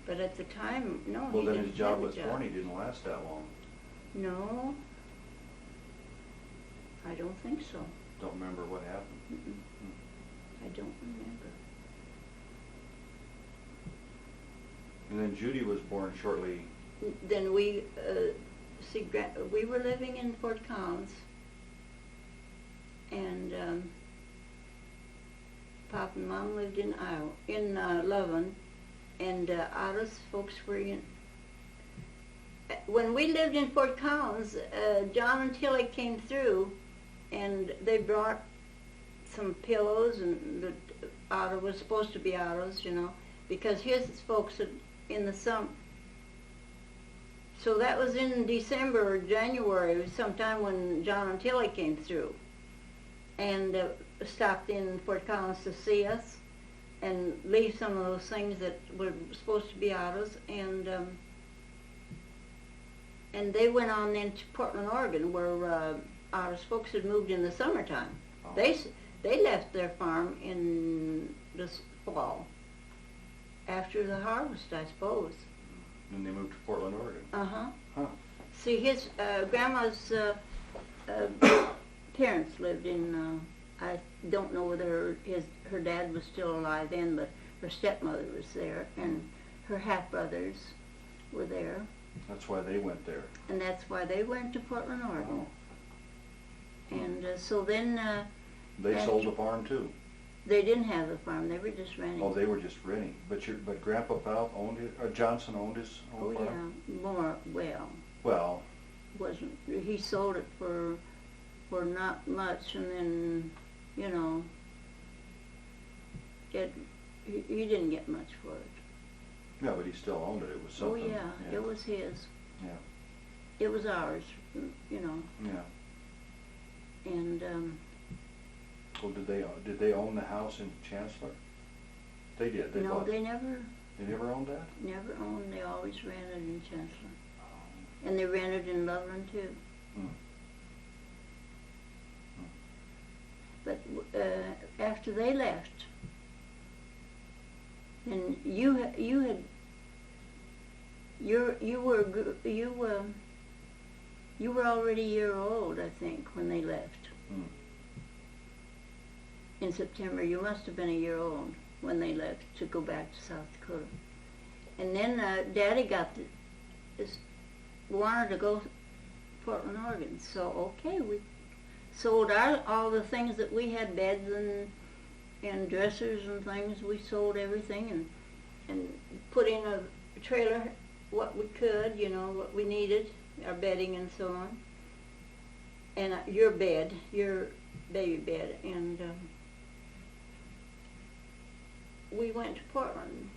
But at the time, no, Well, he then didn't his job have a with job. Forney didn't last that long. No, I don't think so. Don't remember what happened. I don't remember. And then Judy was born shortly. Then we, see, we were living in Fort Collins, and Pop and Mom lived in Loveland, and Otto's folks were in. When we lived in Fort Collins, John and Tilly came through, and they brought some pillows, and Otto was supposed to be Otto's, you know, because his folks had, in the summer. So that was in December or January, sometime when John and Tilly came through, and stopped in Fort Collins to see us, and leave some of those things that were supposed to be Otto's, and they went on then to Portland, Oregon, where Otto's folks had moved in the summertime. Oh. They left their farm in the fall, after the harvest, I suppose. And they moved to Portland, Oregon. Uh-huh. Huh. See, his grandma's parents lived in, I don't know whether her dad was still alive then, but her stepmother was there, and her half-brothers were there. That's why they went there. And that's why they went to Portland, Oregon. Oh. And so then... They sold the farm too. They didn't have the farm, they were just renting. Oh, they were just renting. But Grandpa Fauth owned it, or Johnson owned his own farm? Yeah, Well, wasn't, he sold it for not much, and then, you know, he didn't get much for it. yeah, but he still owned it. It was Oh something. yeah, it was his. Yeah. It was ours, you know. Yeah. And Well, did they own the house in Chancellor? They did. They no, bought. they never owned that. never owned. They always rented in Chancellor, and they rented in Loveland too. Hmm. But after they left, then you were already a year old, I think, when they left. Hmm. In September, you must have been a year old when they left to go back to South Dakota. And then Daddy wanted to go to Portland, Oregon. So okay, we sold all the things that we had, beds and dressers and things. We sold everything and put in a trailer what we could, you know, what we needed, our bedding and so on. And your baby bed, and we went to Portland.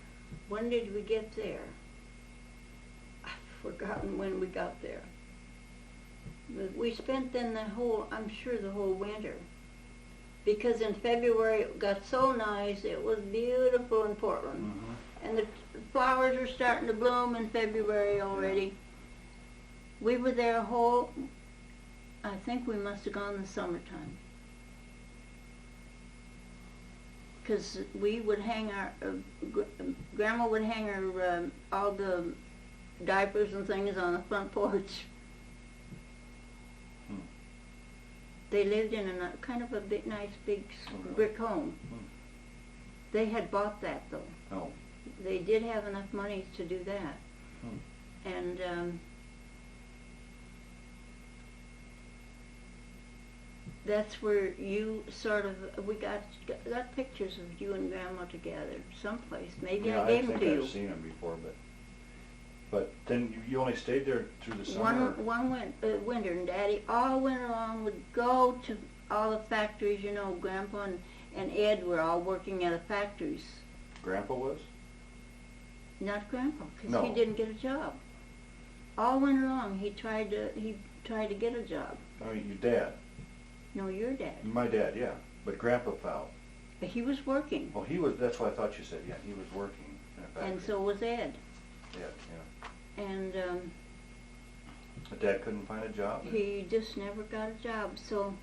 When did we get there? I've forgotten when we got there. But we spent then the whole winter. Because in February it got so nice, it was beautiful in Portland. Mm-hmm. And the flowers were starting to bloom in February already. We were there I think we must have gone in the summertime. Because we would hang Grandma would hang all the diapers and things on the front porch. Hmm. They lived in a kind of a nice big brick home. Hmm. They had bought that though. Oh. They did have enough money to do that. Hmm. And that's where you we got pictures of you and Grandma together someplace. Maybe Yeah, I gave them to I you. think I've seen them before, but then you only stayed there through the summer? One winter, and Daddy all winter long would go to all the factories. You know, Grandpa and Ed were all working at the factories. Grandpa was? Not Grandpa, because No. he didn't get a job. All winter long, he tried to get a job. I mean, your dad. No, your dad. My dad, yeah. But Grandpa Fauth. But he was working. Well, he was, that's what I thought you said, yeah. He was working in a factory. And so was Ed. Yeah. And But Dad couldn't find a job? he just never got a job. So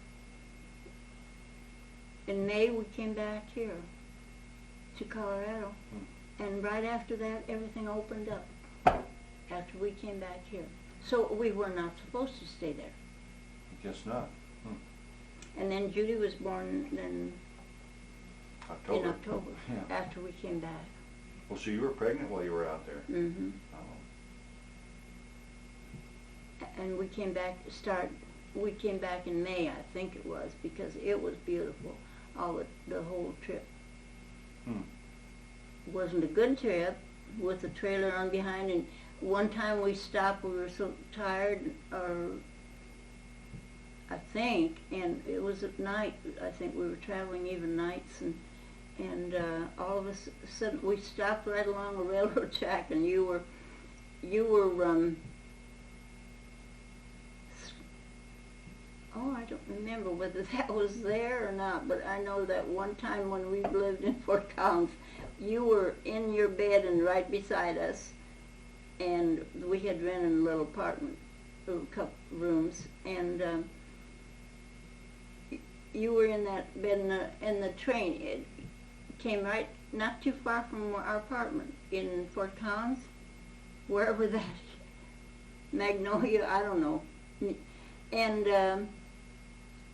in May, we came back here to Colorado. And right after that, everything opened up after we came back here. So we were not supposed to stay there. I guess not. And then Judy was born in October, Yeah. after we came back. Well, so you were pregnant while you were out there? Mm-hmm. Oh. and we came back in May, I think it was, because it was beautiful, the whole trip. Wasn't a good trip with the trailer on behind, and one time we stopped, we were so tired, or I think, and it was at night, I think we were traveling even nights, and all of a sudden we stopped right along a railroad track, and you were oh, I don't remember whether that was there or not, but I know that one time when we lived in Fort Collins, you were in your bed and right beside us, and we had rented a little apartment, a couple rooms, and you were in that bed in the train. It came right, not too far from our apartment in Fort Collins, wherever that, Magnolia, I don't know, and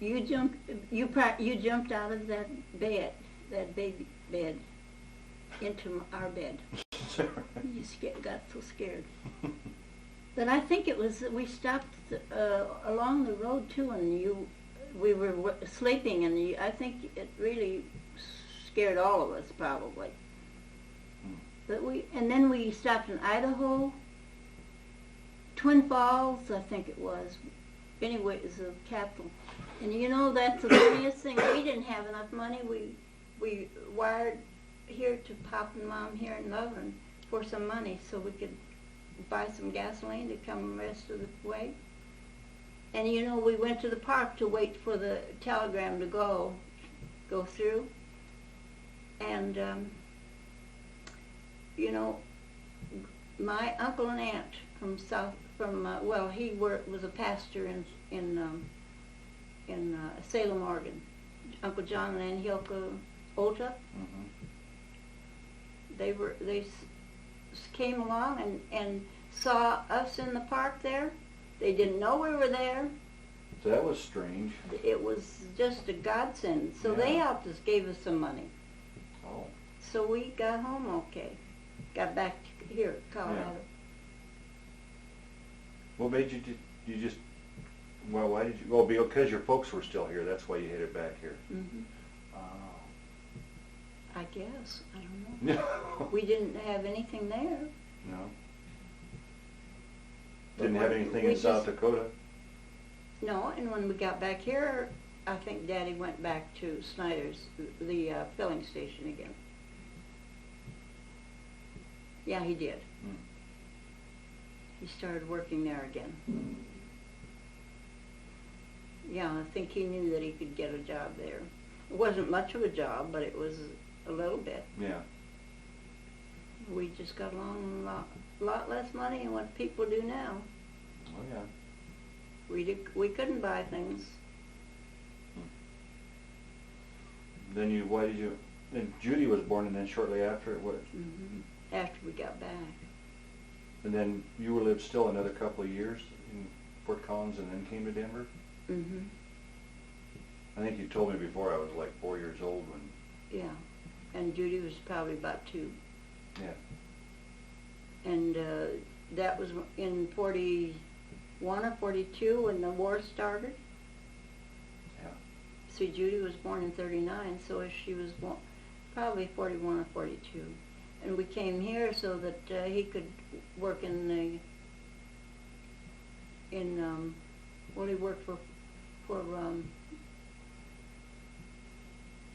you jumped out of that bed, that baby bed, into our bed. You got so scared. But I think it was, we stopped along the road too, and we were sleeping, and I think it really scared all of us probably. But and then we stopped in Idaho, Twin Falls, I think it was. Anyway, it was the capital. And you know, that's the funniest thing. We didn't have enough money. We wired here to Pop and Mom here in Loveland for some money so we could buy some gasoline to come the rest of the way. And you know, we went to the park to wait for the telegram to go through. And you know, my uncle and aunt well, he was a pastor in Salem, Oregon. Uncle John and Aunt Hilka Ota. They came along and saw us in the park there. They didn't know we were there. That was strange. It was just a godsend. So they helped us, gave us some money. Oh. So we got home okay. Got back here, Colorado. Yeah. What made you just, well, why did you, well, because your folks were still here, that's why you headed back here. I guess, I don't know. No. We didn't have anything there. No. Didn't have anything in South Dakota? No, and when we got back here, I think Daddy went back to Snyder's, the filling station again. Yeah, he did. He started working there again. Yeah, I think he knew that he could get a job there. It wasn't much of a job, but it was a little bit. Yeah. We just got along a lot less money than what people do now. Oh yeah. We couldn't buy things. Then then Judy was born, and then shortly after it was. After we got back. And then you lived still another couple of years in Fort Collins and then came to Denver? I think you told me before I was like 4 years old when... Yeah, and Judy was probably about 2. Yeah. And that was in 41 or 42 when the war started. Yeah. See, Judy was born in 39, so she was born probably 41 or 42. And we came here so that he could work in what he worked for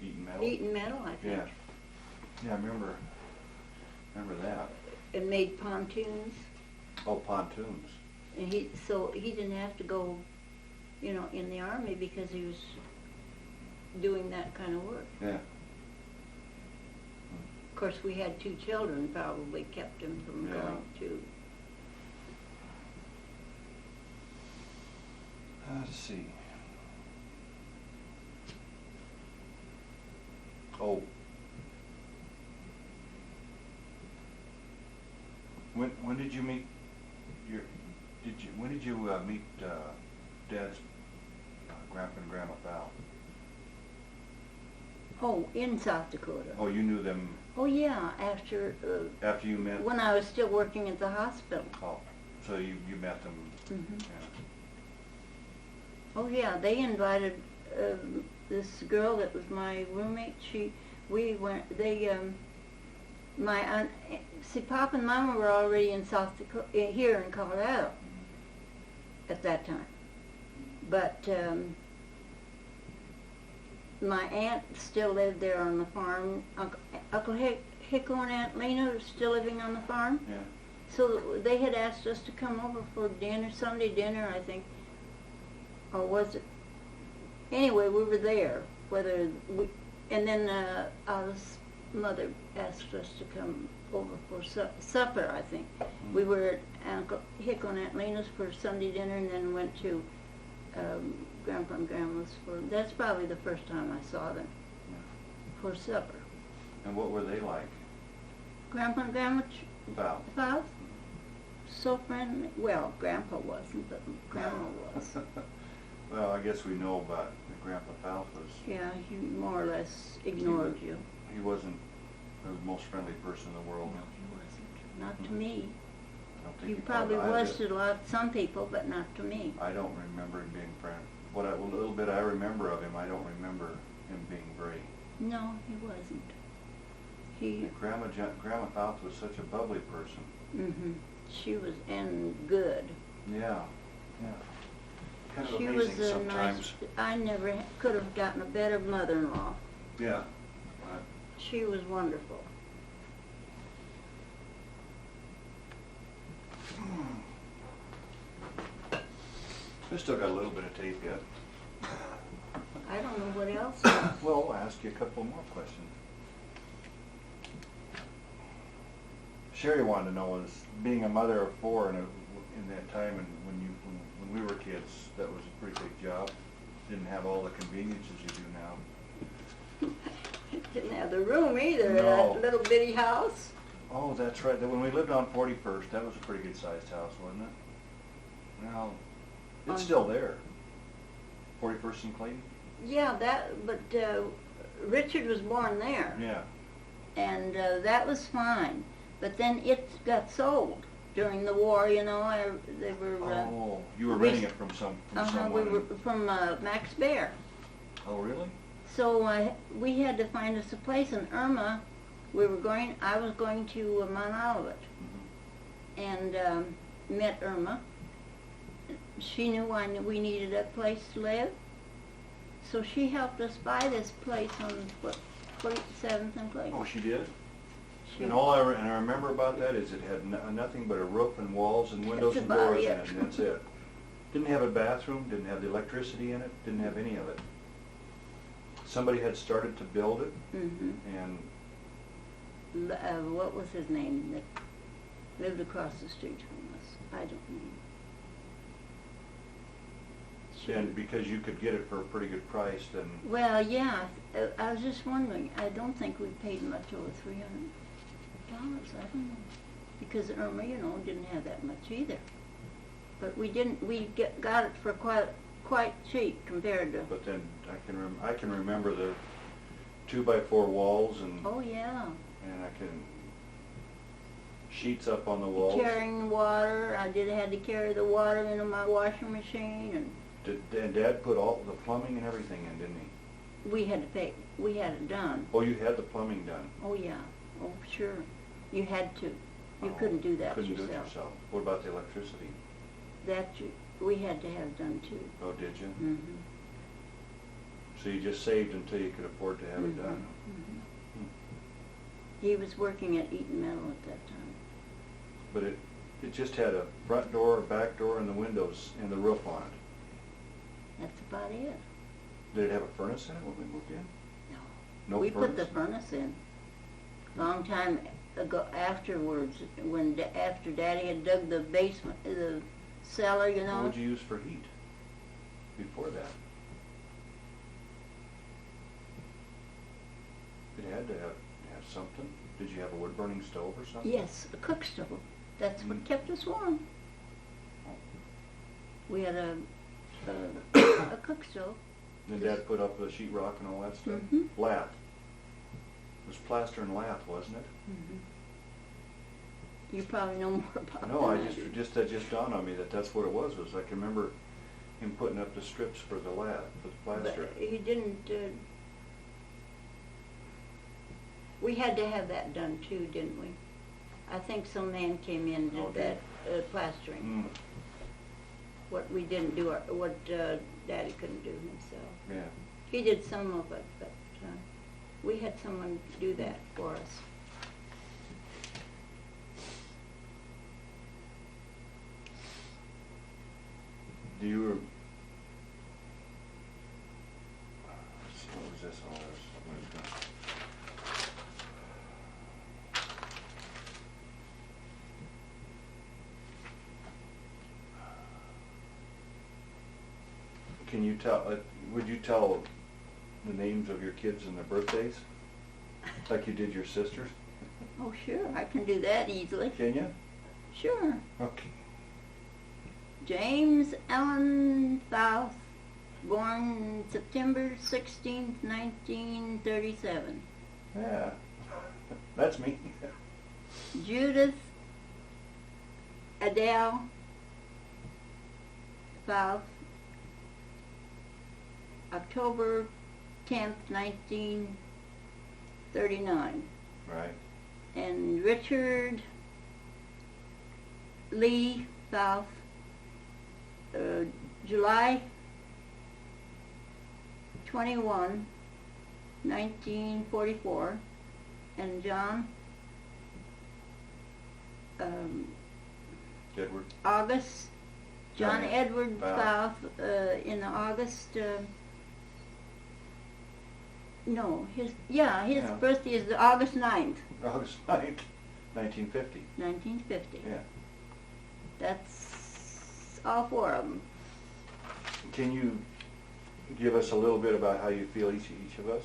Eaton Metal? Eaton Metal, I think. Yeah. Yeah, I remember that. And made pontoons. Oh, pontoons. And so he didn't have to go, you know, in the Army because he was doing that kind of work. Yeah. Of course, we had 2 children, probably kept him from going to. Let's see. Oh. When did you meet when did you meet Dad's grandpa and Grandma Fauth? Oh, in South Dakota. Oh, you knew them. Oh yeah, after you met. when I was still working at the hospital. Oh, So you met them. Mhm. Yeah. Oh yeah, they invited this girl that was my roommate. My aunt, see, Papa and Mama were already in South Dakota, here in Colorado at that time. But my aunt still lived there on the farm. Uncle Hicko and Aunt Lena are still living on the farm. Yeah. So they had asked us to come over for dinner, Sunday dinner, I think. Or was it? Anyway, we were there. And then our mother asked us to come over for supper, I think. We were at Uncle Hicko and Aunt Lena's for Sunday dinner, and then went to Grandpa and Grandma's that's probably the first time I saw them for supper. And what were they like? Grandpa and Grandma Fauth. Fauth? So friendly. Well, Grandpa wasn't, but Grandma was. Well, I guess we know about Grandpa Fauth was. Yeah, he more or less ignored you. He wasn't the most friendly person in the world. No, he wasn't. Not to me. I don't think He he probably I was did. to some people, but not to me. I don't remember him being friendly. What a little bit I remember of him, I don't remember him being very. No, he wasn't. Grandma Fauth was such a bubbly person. Mm-hmm. She was, and good. Yeah, yeah. Kind of She amazing was a sometimes. I never could have gotten a better mother-in-law. Yeah. She was wonderful. We still got a little bit of tape yet. I don't know what else. Well, I'll ask you a couple more questions. Sherry wanted to know, is being a mother of four in that time, and when we were kids, that was a pretty big job. Didn't have all the conveniences you do now. Didn't have the room either, No. that little bitty house. Oh, that's right. When we lived on 41st, that was a pretty good sized house, wasn't it? Well, it's still there. 41st and Clayton? Yeah, but Richard was born there. Yeah. And that was fine. But then it got sold during the war, you know. They were. Oh, you were renting it from someone. We were from Max Bear. Oh, really? So we had to find us a place in Irma. I was going to Mount Olivet, and met Irma. She knew we needed a place to live, so she helped us buy this place on 47th and Clayton. Oh, she did? And I remember about that is it had nothing but a roof and walls and windows and doors in it, and that's it. Didn't have a bathroom, didn't have the electricity in it, didn't have any of it. Somebody had started to build it, and what was his name that lived across the street from us? I don't know. and because you could get it for a pretty good price, then. Well, yeah. I was just wondering. I don't think we paid much over $300. I don't know, because Irma, you know, didn't have that much either. But we didn't. We got it for quite cheap compared to. But then I can remember the 2x4 walls and. Oh yeah. And I can sheets up on the walls. Carrying water. I had to carry the water into my washing machine, and. And Dad put all the plumbing and everything in, didn't he? We had to pay. We had it done. Oh, you had the plumbing done. Oh yeah. Oh sure. You had to. You couldn't do that couldn't yourself. Do it yourself. What about the electricity? We had to have done too. Oh, did you? Mm-hmm. So you just saved until you could afford to have it done. Mm-hmm. He was working at Eaton Metal at that time. But it just had a front door, a back door, and the windows and the roof on it. That's about it. Did it have a furnace in it when we moved in? No. No we furnace? put the furnace in. Long time ago, afterwards, after Daddy had dug the basement, the cellar, you know. What would you use for heat before that? It had to have something. Did you have a wood burning stove or something? Yes, a cook stove. That's what kept us warm. We had a cook stove. And Dad put up the sheetrock and all that stuff? Lath. It was plaster and lath, wasn't it? You probably know more about No, I that. that just dawned on me that that's what it was I can remember him putting up the strips for the plaster. But he didn't, we had to have that done too, didn't we? I think some man came in and Oh, did that plastering. Mm, What we didn't do, what Daddy couldn't do himself. yeah. He did some of it, but we had someone do that for us. Do you, what was this? Oh, what was that? Can you tell, would you tell the names of your kids and their birthdays? Like you did your sisters? Oh, sure, I can do that easily. Can you? Sure. Okay. James Ellen Fauth, born September 16th, 1937. Yeah. That's me. Judith Adele Fauth, October 10th, 1939. Right. And Richard Lee Fauth, July 21, 1944. And John Edward. August, John John Edward Fauth. Fauth, in August, no, his Yeah. birthday is August 9th, August 9th, 1950. 1950. Yeah. That's all four of them. Can you give us a little bit about how you feel each of us?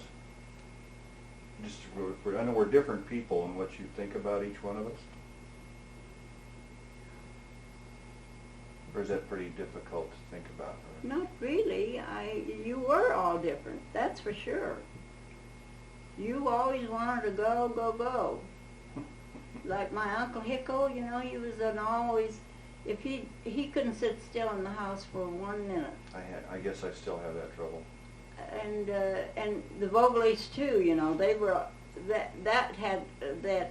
Just I know we're different people and what you think about each one of us. Or is that pretty difficult to think about? Not really. You were all different, that's for sure. You always wanted to go, go, go. Like my Uncle Hicko, you know, he was if he couldn't sit still in the house for 1 minute. I guess I still have that trouble. And the Vogeleys too, you know, they were, that had that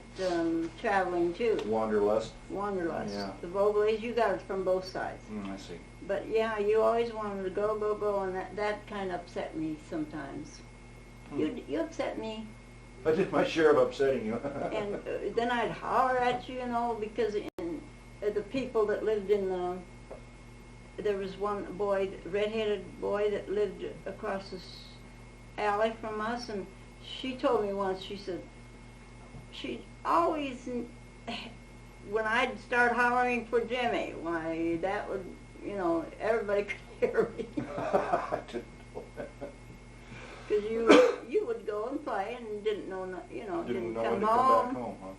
traveling too. Wanderlust? Wanderlust. Yeah. The Vogeleys, you got it from both sides. I see. But yeah, you always wanted to go, go, go, and that kind of upset me sometimes. You upset me. I did my share of upsetting you. And then I'd holler at you, you know, because the people that lived there was one boy, red-headed boy that lived across this alley from us, and she told me once, she said, she always, when I'd start hollering for Jimmy, why, that would, you know, everybody could hear me. I didn't know that. Because you would go and play and didn't know, you know, Didn't know come when to come home. back home, huh?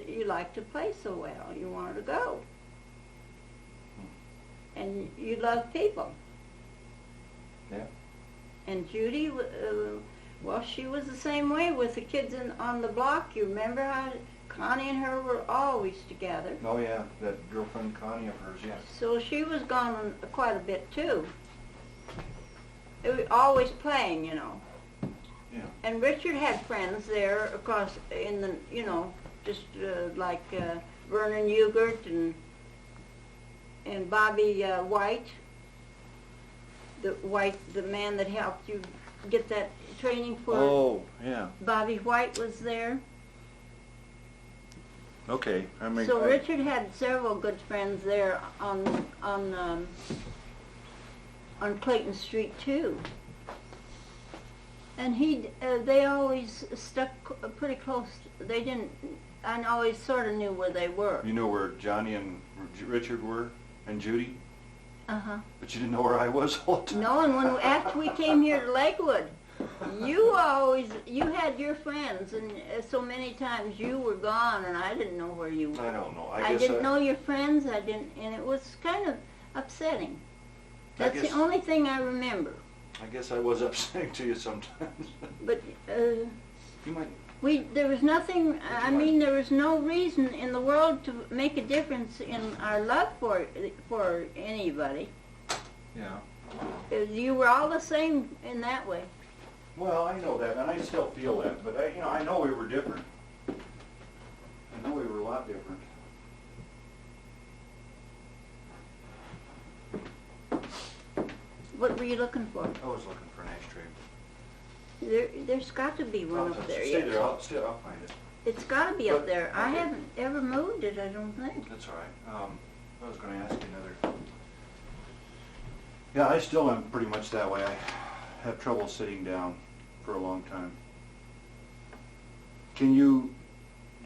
You liked to play so well. You wanted to go. And you loved people. Yeah. And Judy, well, she was the same way with the kids on the block. You remember how Connie and her were always together. Oh yeah, that girlfriend Connie of hers, yes. So she was gone quite a bit too. It was always playing, you know. Yeah. And Richard had friends there across in the, you know, just like Vernon Ugart and Bobby White, the man that helped you get that training for. Oh, yeah. Bobby White was there. Okay, I mean. So Richard had several good friends there on Clayton Street too. And they always stuck pretty close. They didn't. I always sort of knew where they were. You know where Johnny and Richard were, and Judy, but you didn't know where I was all the time. No, and after we came here to Lakewood, you had your friends, and so many times you were gone, and I didn't know where you were. I don't know. I didn't know your friends. I didn't, and it was kind of upsetting. That's the only thing I remember. I guess I was upsetting to you sometimes. But You might There was nothing, I mean, there was no reason in the world to make a difference in our love for anybody. Yeah. You were all the same in that way. Well, I know that, and I still feel that, but I know we were different. I know we were a lot different. What were you looking for? I was looking for an ashtray. There's got to be one up there. Stay Yes. there, I'll find it. It's got to be up But- there. I okay. haven't ever moved it, I don't think. That's all right. I was going to ask you another. Yeah, I still am pretty much that way. I have trouble sitting down for a long time. Can you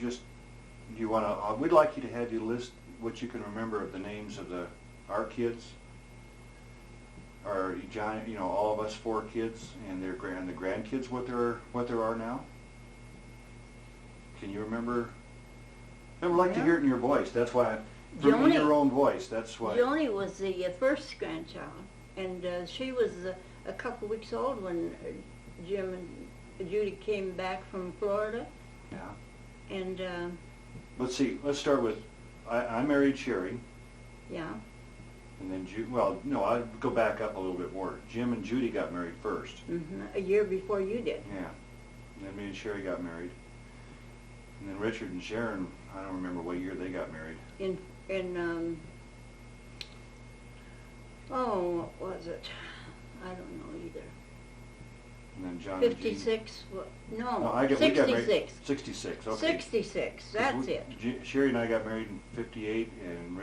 just, do you want to, we'd like you to have you list what you can remember of the names of our kids, or John, all of us 4 kids, and the grandkids, what there are now. Can you remember? I would like to hear it in your voice. That's why, in your own voice. That's why. Joni was the first grandchild, and she was a couple weeks old when Jim and Judy came back from Florida. Yeah. And Let's see. Let's start with. I married Sherry, yeah, and then I'll go back up a little bit more. Jim and Judy got married first. a year before you did. Yeah. And then me and Sherry got married. And then Richard and Sharon, I don't remember what year they got married. What was it? I don't know either. And then John and Jean. 56, We got married. 66. 66, okay. 66, that's it. Sherry and I got married in 58, and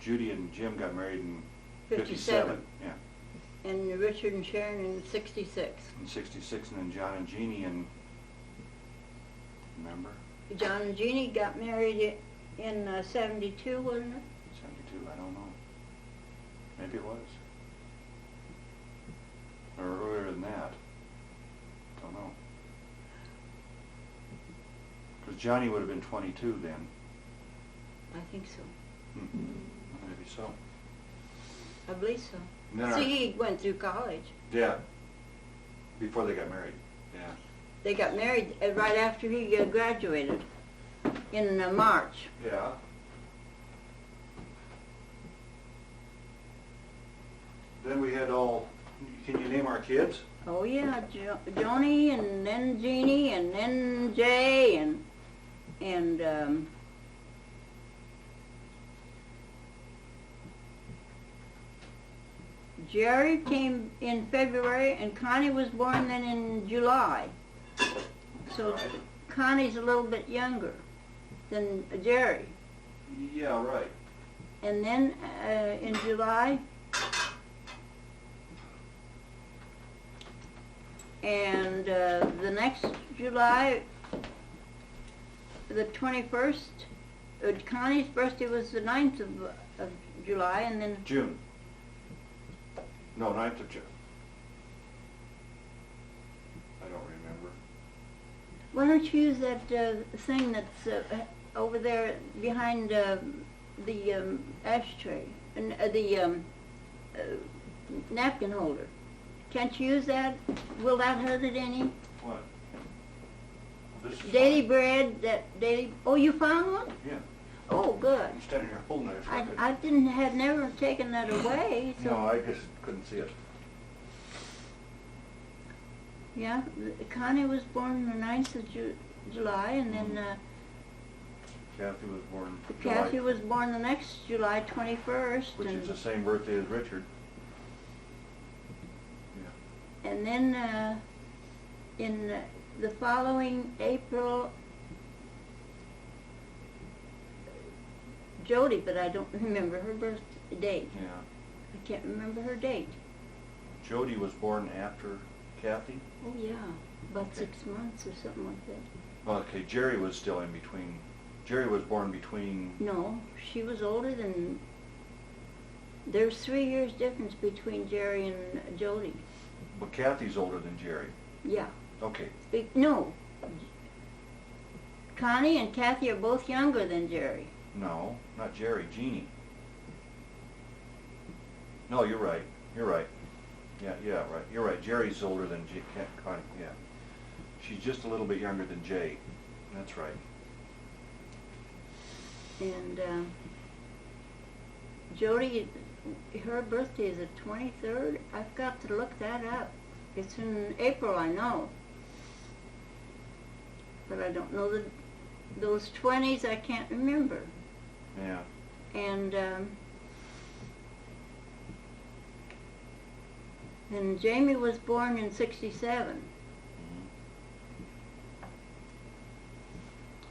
Judy and Jim got married in 57. Yeah. And Richard and Sharon in 66. In 66, and then John and Jeannie in, remember? John and Jeannie got married in 72, wasn't it? 72, I don't know. Maybe it was. Or earlier than that. Don't know. Because Johnny would have been 22 then. I think so. Maybe so. I believe so. And then See, he went through college. Yeah. Before they got married. Yeah. They got married right after he graduated in March. Yeah. Then we had can you name our kids? Oh yeah, Joni, and then Jeannie, and then Jay, and Jerry came in February, and Connie was born then in July. So Right. Connie's a little bit younger than Jerry. Yeah, right. And then in July, and the next July, the 21st, Connie's birthday was the 9th of July, and then June. No, 9th of June. I don't remember. why don't you use that thing that's over there behind the ashtray, and the napkin holder. Can't you use that? Will that hurt it any? What? This is Daily fine. bread, oh, you found one? Yeah. Oh, good. I'm standing here holding it. I had never taken that away, so. No, I just couldn't see it. Yeah, Connie was born the 9th of July, and then Kathy was born Kathy July, was born the next July 21st. which and, is the same birthday as Richard. Yeah. and then in the following April, Jody, but I don't remember her birth date. Yeah. I can't remember her date. Jody was born after Kathy. Oh yeah, about Okay. 6 months or something like that. Well, okay, Jerry was still in between. Jerry was born between. No, she was older than. There's 3 years difference between Jerry and Jody. But Kathy's older than Jerry. Yeah. Okay. No. Connie and Kathy are both younger than Jerry. No, not Jerry. Jeannie. No, you're right. You're right. Yeah, right. You're right. Jerry's older than Connie. Yeah. She's just a little bit younger than Jay. That's right. And Jody, her birthday is the 23rd. I've got to look that up. It's in April, I know. But I don't know those 20s, I can't remember. Yeah. And Jamie was born in 67.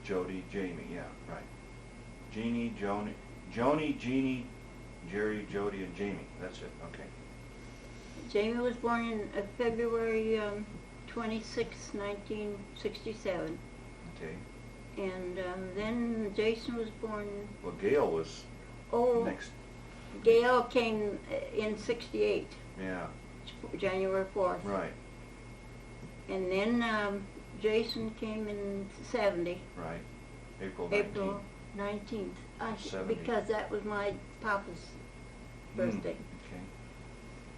Jody, Jamie, yeah, right. Jeannie, Joni, Jeannie, Jerry, Jody, and Jamie. That's it, okay. Jamie was born in February 26, 1967. Okay. And then Jason was born... Well, Gail was next. Gail came in 68. Yeah. January 4th. Right. And then Jason came in 70. Right. April 19th. April 19th. 70. Because that was my papa's birthday. Okay.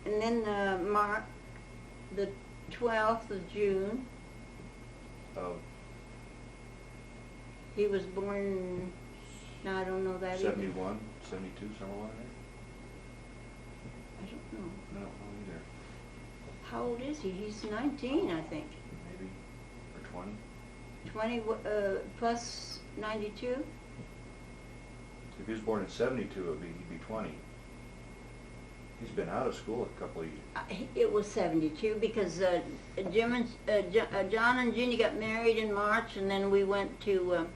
And then Mark, the 12th of June. Of He was born, no, I don't know that 71, 72, somewhere along there? either. I don't know. I don't know either. How old is he? He's 19, I think. Maybe. Or 20? 20 plus 92? If he was born in 72, he'd be 20. He's been out of school a couple of years. It was 72 because John and Ginny got married in March, and then we went to,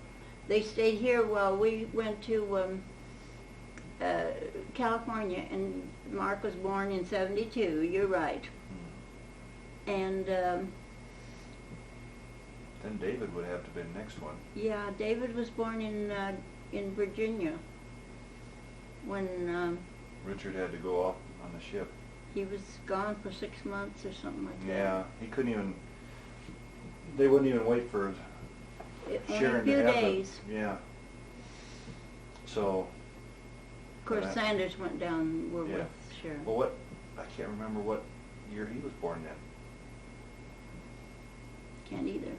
they stayed here while we went to California, and Mark was born in 72, you're right. And then David would have to be the next one. yeah, David was born in Virginia when Richard had to go off on the ship. he was gone for 6 months or something like that. Yeah, he couldn't even, they wouldn't even wait for Only Sharon a few to have days. yeah. So. Of course, that, Sanders went down, we're yeah. with Sharon. Well, I can't remember what year he was born then. Can't either.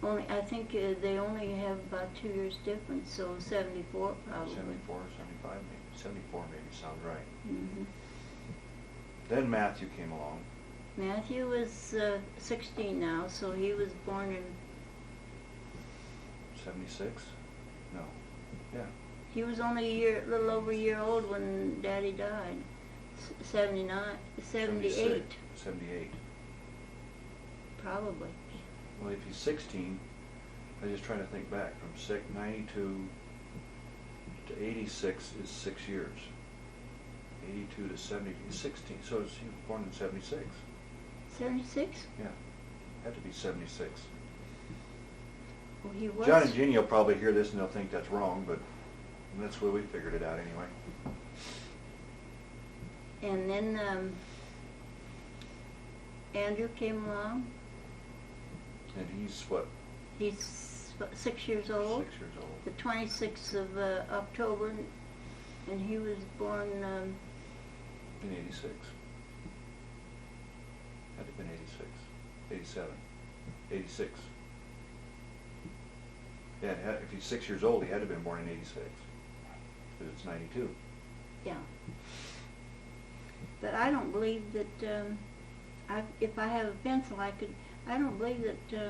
I think they only have about 2 years difference, so 74 probably. 74 or 75 maybe. 74 maybe sounds right. Mm-hmm. Then Matthew came along. Matthew is 16 now, so he was born in... 76? No. Yeah. He was only a little over a year old when Daddy died. 78. 78. Probably. Well, if he's 16, I was just trying to think back. From 92 to 86 is 6 years. 82 to 70 is 16. So he was born in 76. 76? Yeah. Had to be 76. Well, he was... John and Jeannie will probably hear this and they'll think that's wrong, but that's the way we figured it out anyway. And then Andrew came along. And he's what? He's 6 years old. 6 years old. The 26th of October, and he was born... In 86. Had to have been 86. 87. 86. Yeah, if he's 6 years old, he had to have been born in 86. Because it's 92. Yeah. But I don't believe that, if I have a pencil, I don't believe that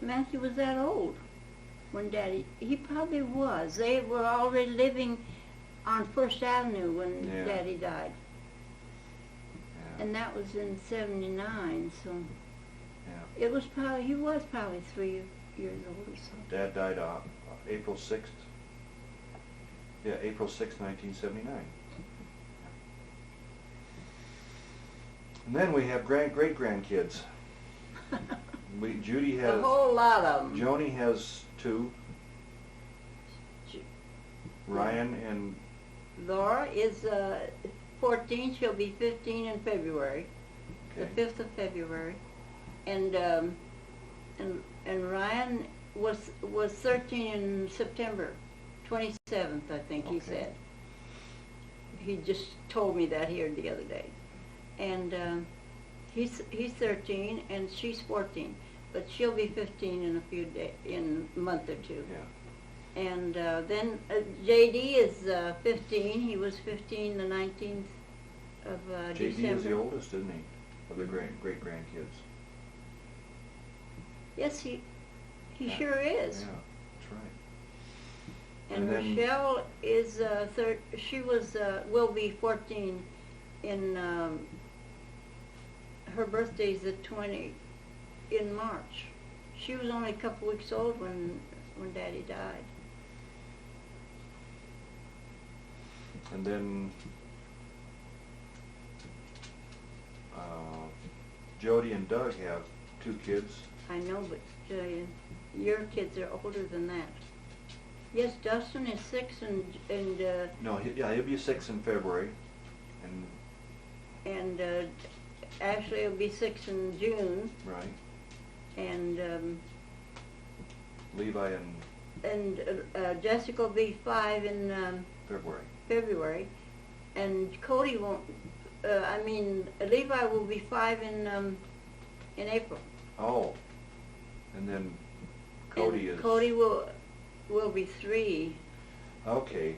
Matthew was that old when Daddy, he probably was. They were already living on First Avenue when Daddy died. Yeah. And that was in 79, so Yeah. it was probably, he was probably 3 years old or so. Dad died April 6th. Yeah, April 6th, 1979. And then we have great-grandkids. Judy has... A whole lot of them. Joni has 2. Ryan and... Laura is 14. She'll be 15 in February, Okay. the 5th of February, and Ryan was 13 in September, 27th, I think he Okay. said. He just told me that here the other day, and He's 13 and she's 14, but she'll be 15 in a month or two. Yeah. And then JD is 15. He was 15 the 19th of JD December. is the oldest, isn't he, of the great grandkids? Yes, he Yeah. sure is. Yeah, that's right. And then, Rochelle is she will be 14 in her birthday's the 20 in March. She was only a couple weeks old when Daddy died. and then Jody and Doug have 2 kids. I know, but your kids are older than that. Yes, Dustin is 6 and No, he'll be 6 in February, and Ashley will be 6 in June, right, and Levi in Jessica will be 5 in February, and Cody won't. Levi will be 5 in April. Oh, and then Cody and is. Cody will be 3. Okay.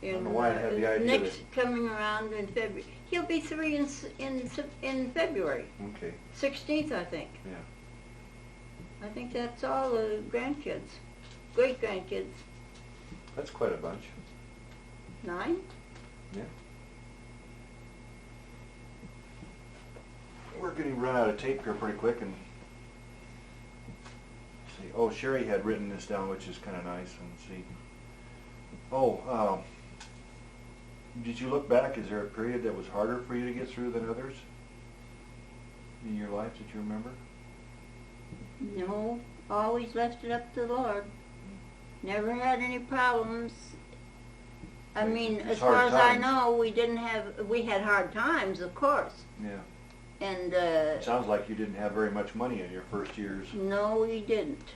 I don't In, know why I had the idea next coming around in February. He'll be 3 in February. Okay. 16th, I think. Yeah. I think that's all the grandkids, great grandkids. That's quite a bunch. 9. Yeah. We're going to run out of tape here pretty quick and see. Oh, Sherry had written this down, which is kind of nice. And see. Oh, did you look back? Is there a period that was harder for you to get through than others in your life that you remember? No, always left it up to the Lord. Never had any problems. I mean, It's as far hard as I times. know, we had hard times, of course. Yeah. And It sounds like you didn't have very much money in your first years. no, we didn't.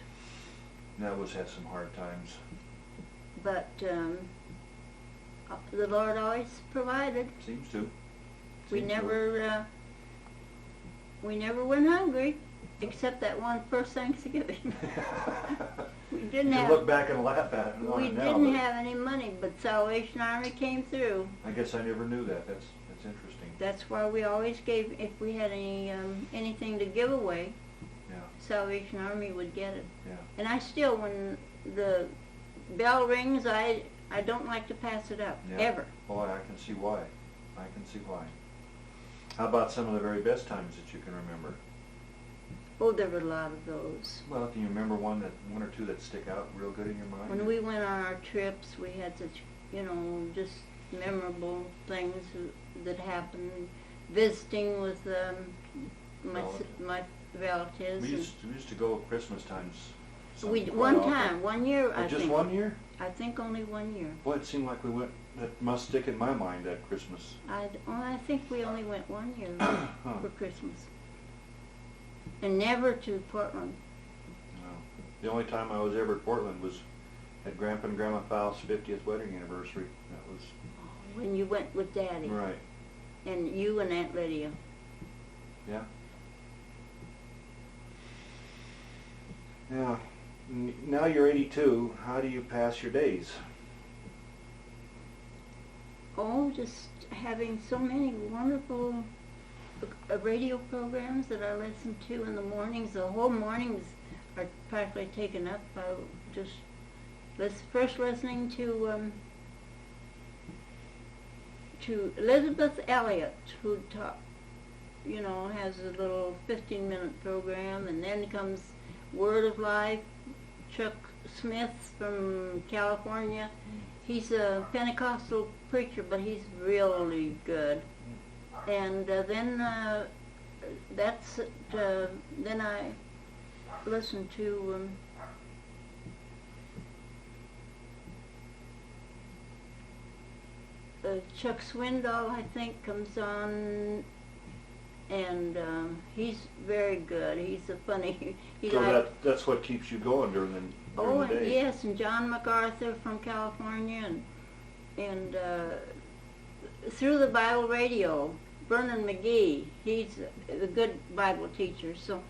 That was had some hard times. But the Lord always provided. Seems to. We Seems to. never went hungry, except that one first Thanksgiving. We didn't You have. look back and laugh at it. We now, didn't but have any money, but Salvation Army came through. I guess I never knew that. That's interesting. That's why we always gave, if we had anything to give away, Yeah. Salvation Army would get it. Yeah. And I still, when the bell rings, I don't like to pass it up, Yeah. ever. Boy, I can see why. I can see why. How about some of the very best times that you can remember? Oh, there were a lot of those. Well, can you remember one or two that stick out real good in your mind? When we went on our trips, we had such, just memorable things that happened. Visiting with my relatives. We used to go Christmas times. One year, I Just think. 1 year? I think only 1 year. Boy, it seemed like we went. That must stick in my mind, that Christmas. I think we only went 1 year Huh. for Christmas. And never to Portland. No. The only time I was ever at Portland was at Grandpa and Grandma Fauth's 50th wedding anniversary. That was When you went with Daddy. right. And you and Aunt Lydia. Yeah. Yeah. Now you're 82. How do you pass your days? Oh, just having so many wonderful radio programs that I listen to in the mornings. The whole mornings are practically taken up by just first listening to Elizabeth Elliot, who has a little 15-minute program, and then comes Word of Life. Chuck Smith from California. He's a Pentecostal preacher, but he's really good. And then I listen to Chuck Swindoll, I think, comes on, and he's very good. He's a funny. That's what keeps you going during the day. Yes, and John MacArthur from California, and through the Bible radio, Vernon McGee. He's a good Bible teacher. So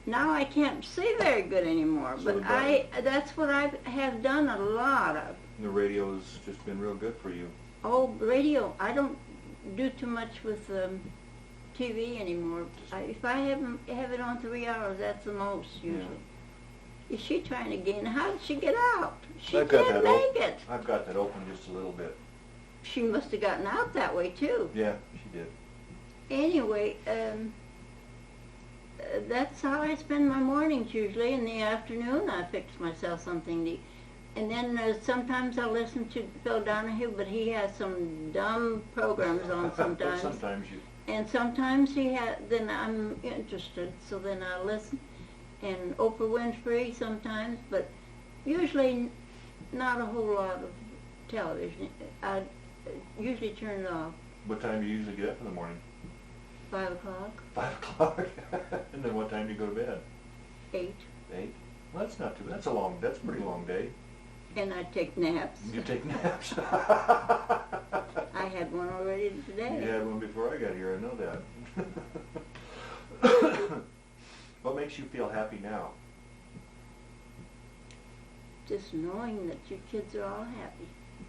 now I can't see very good anymore. So But that's what I have done a lot of. The radio's just been real good for you. Oh, radio. I don't do too much with TV anymore. If I have it on 3 hours, that's the most usually. Yeah. Is she trying to gain? How did she get out? She I've got can't that make it. I've got that open just a little bit. She must have gotten out that way too. Yeah, she did. Anyway, that's how I spend my mornings usually. In the afternoon, I fix myself something to eat. And then sometimes I'll listen to Phil Donahue, but he has some dumb programs on sometimes. Sometimes you... And sometimes then I'm interested, so then I listen. And Oprah Winfrey sometimes, but usually not a whole lot of television. I usually turn it off. What time do you usually get up in the morning? 5 o'clock. 5 o'clock? And then what time do you go to bed? 8. 8? Well, that's not too... That's a pretty long day. And I take naps. You take naps? I had one already today. You had one before I got here, I know that. What makes you feel happy now? Just knowing that your kids are all happy.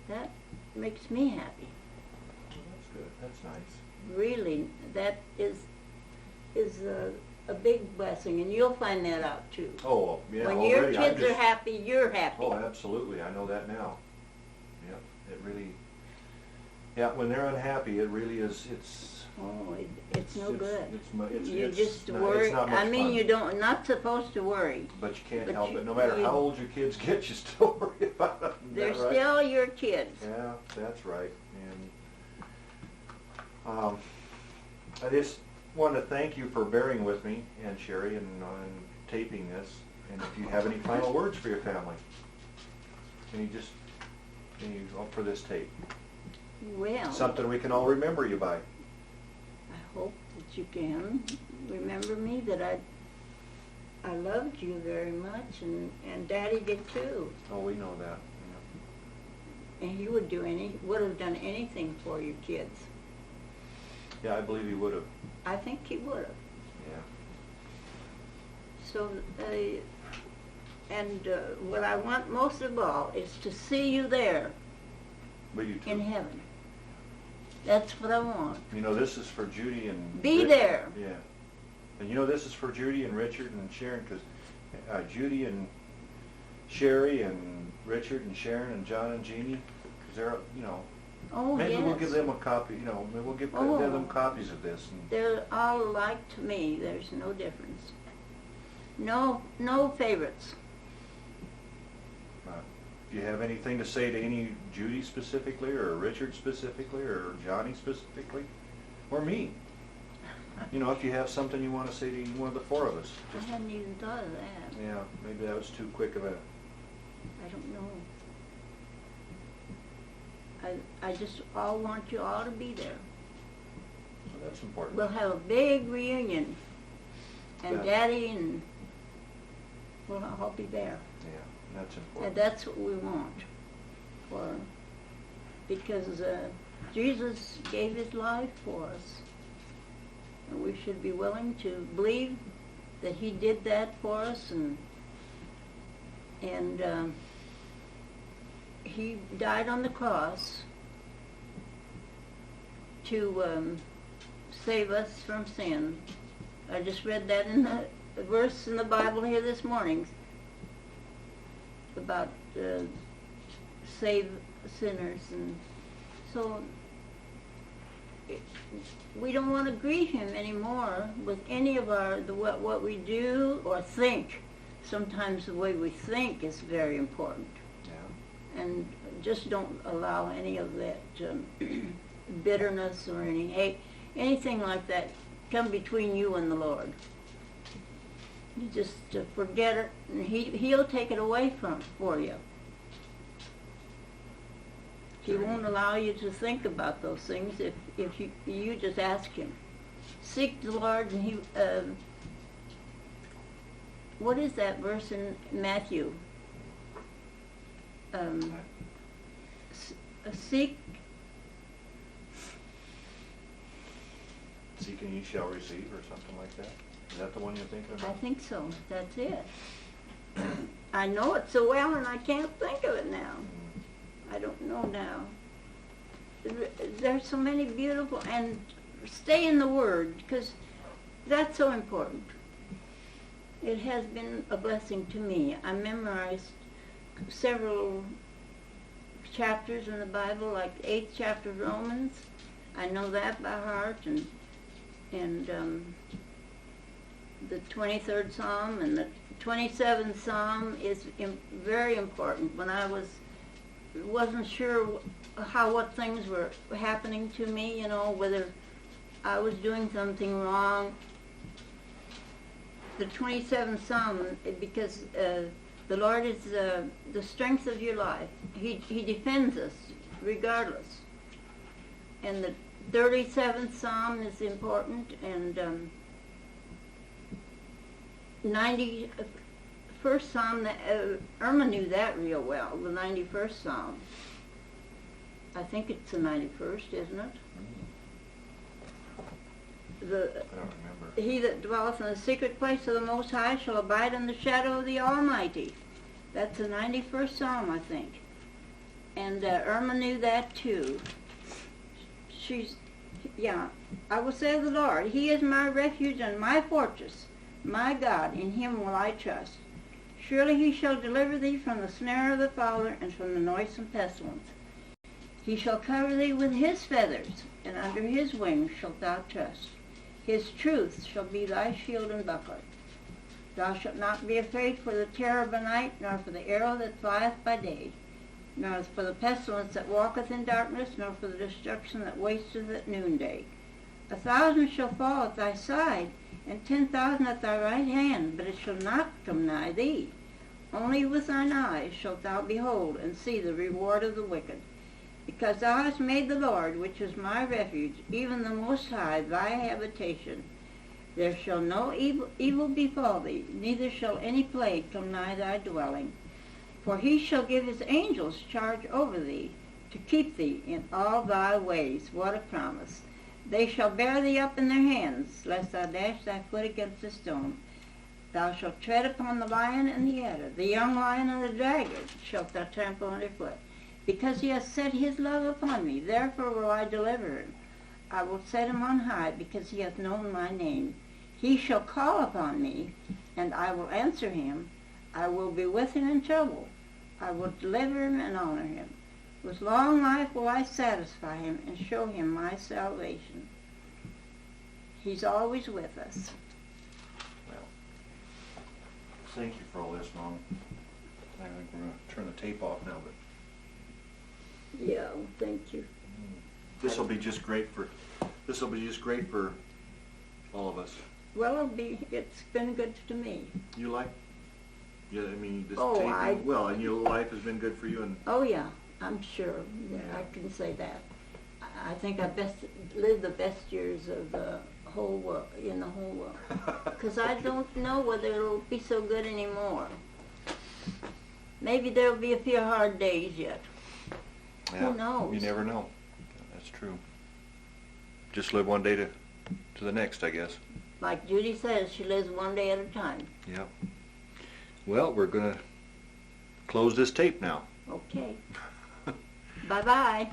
That makes me happy. Well, that's good. That's nice. Really, that is a big blessing, and you'll find that out too. Oh, yeah, when already. your kids are happy, you're happy. Oh, absolutely. I know that now. Yep, it really... Yeah, when they're unhappy, it really is, Oh, it's no good. You it's just not, worry. it's not much I mean, fun. you don't, not supposed to worry. But you can't But help you- it. No matter you- how old your kids get, you still worry about them. They're Is that right? still your kids. Yeah, that's right. And I just want to thank you for bearing with me and Sherry and taping this. And if you have any final words for your family, can you for this tape? Well, Something we can all remember you by. I hope that you can remember me, that I loved you very much, and Daddy did too. Oh, we know that. And he would have done anything for your kids. Yeah, I believe he would have. I think he would have. Yeah. So, what I want most of all is to see you there But you too. in heaven. That's what I want. You know, this is for Judy and... Be there. Yeah. And you know, this is for Judy and Richard and Sharon, because Judy and Sherry and Richard and Sharon and John and Jeannie, because they're, Oh, maybe yes. we'll give them a copy, maybe we'll give Oh. them copies of this. And They're all alike to me. There's no difference. No favorites. do you have anything to say to any Judy specifically, or Richard specifically, or Johnny specifically, or me? If you have something you want to say to one of the four of us. I hadn't even thought of that. Yeah, maybe that was too quick of a... I don't know. I just want you all to be there. Well, that's important. We'll have a big reunion, and That- Daddy and we'll all be there. Yeah, that's And important. that's what we want, because Jesus gave his life for us, and we should be willing to believe that he did that for us, and he died on the cross to save us from sin. I just read that in the verse in the Bible here this morning about save sinners, and so we don't want to grieve him anymore with any of what we do or think. Sometimes the way we think is very important. Yeah. And just don't allow any of that bitterness or any hate, anything like that, come between you and the Lord. You just forget it, and He'll take it away for you. He won't allow you to think about those things if you just ask Him. Seek the Lord, and He. What is that verse in Matthew? Seek. Seek and ye shall receive, or something like that? Is that the one you're thinking I about? think so. That's it. I know it so well, and I can't think of it now. I don't know now. There's so many beautiful, and stay in the Word, because that's so important. It has been a blessing to me. I memorized several chapters in the Bible, like the 8th chapter of Romans. I know that by heart, and the 23rd Psalm and the 27th Psalm is very important. When I wasn't sure what things were happening to me, you know, whether I was doing something wrong. The 27th Psalm, because the Lord is the strength of your life. He defends us regardless. And the 37th Psalm is important, and 91st Psalm, Irma knew that real well, the 91st Psalm. I think it's the 91st, isn't it? I don't remember. He that dwelleth in the secret place of the Most High shall abide in the shadow of the Almighty. That's the 91st Psalm, I think. And Irma knew that too. I will say of the Lord, He is my refuge and my fortress, my God, in Him will I trust. Surely He shall deliver thee from the snare of the fowler and from the noisome pestilence. He shall cover thee with His feathers, and under His wings shalt thou trust. His truth shall be thy shield and buckler. Thou shalt not be afraid for the terror by night, nor for the arrow that flieth by day, nor for the pestilence that walketh in darkness, nor for the destruction that wasteth at noonday. 1,000 shall fall at thy side, and 10,000 at thy right hand, but it shall not come nigh thee. Only with thine eyes shalt thou behold and see the reward of the wicked. Because thou hast made the Lord, which is my refuge, even the Most High, thy habitation. There shall no evil befall thee, neither shall any plague come nigh thy dwelling. For He shall give His angels charge over thee, to keep thee in all thy ways. What a promise. They shall bear thee up in their hands, lest thou dash thy foot against a stone. Thou shalt tread upon the lion and the adder, the young lion and the dragon shalt thou trample under foot. Because He hath set His love upon me, therefore will I deliver him. I will set him on high, because he hath known my name. He shall call upon me, and I will answer him. I will be with him in trouble. I will deliver him and honor him. With long life will I satisfy him and show him my salvation. He's always with us. Well, thank you for all this, Mom. I think we're going to turn the tape off now, but Yeah, thank you. this will be just great for all of us. Well, it's been good to me. You like? Yeah, I mean, this Oh, taping, well, and your life has been good for you, and Oh yeah, I'm sure. Yeah, I can say that. I think I lived the best years of the whole world, in the whole world. Because I don't know whether it'll be so good anymore. Maybe there'll be a few hard days yet. Yeah, Who knows? You never know. That's true. Just live one day to the next, I guess. Like Judy says, she lives one day at a time. Yep. Well, we're going to close this tape now. Okay. Bye-bye.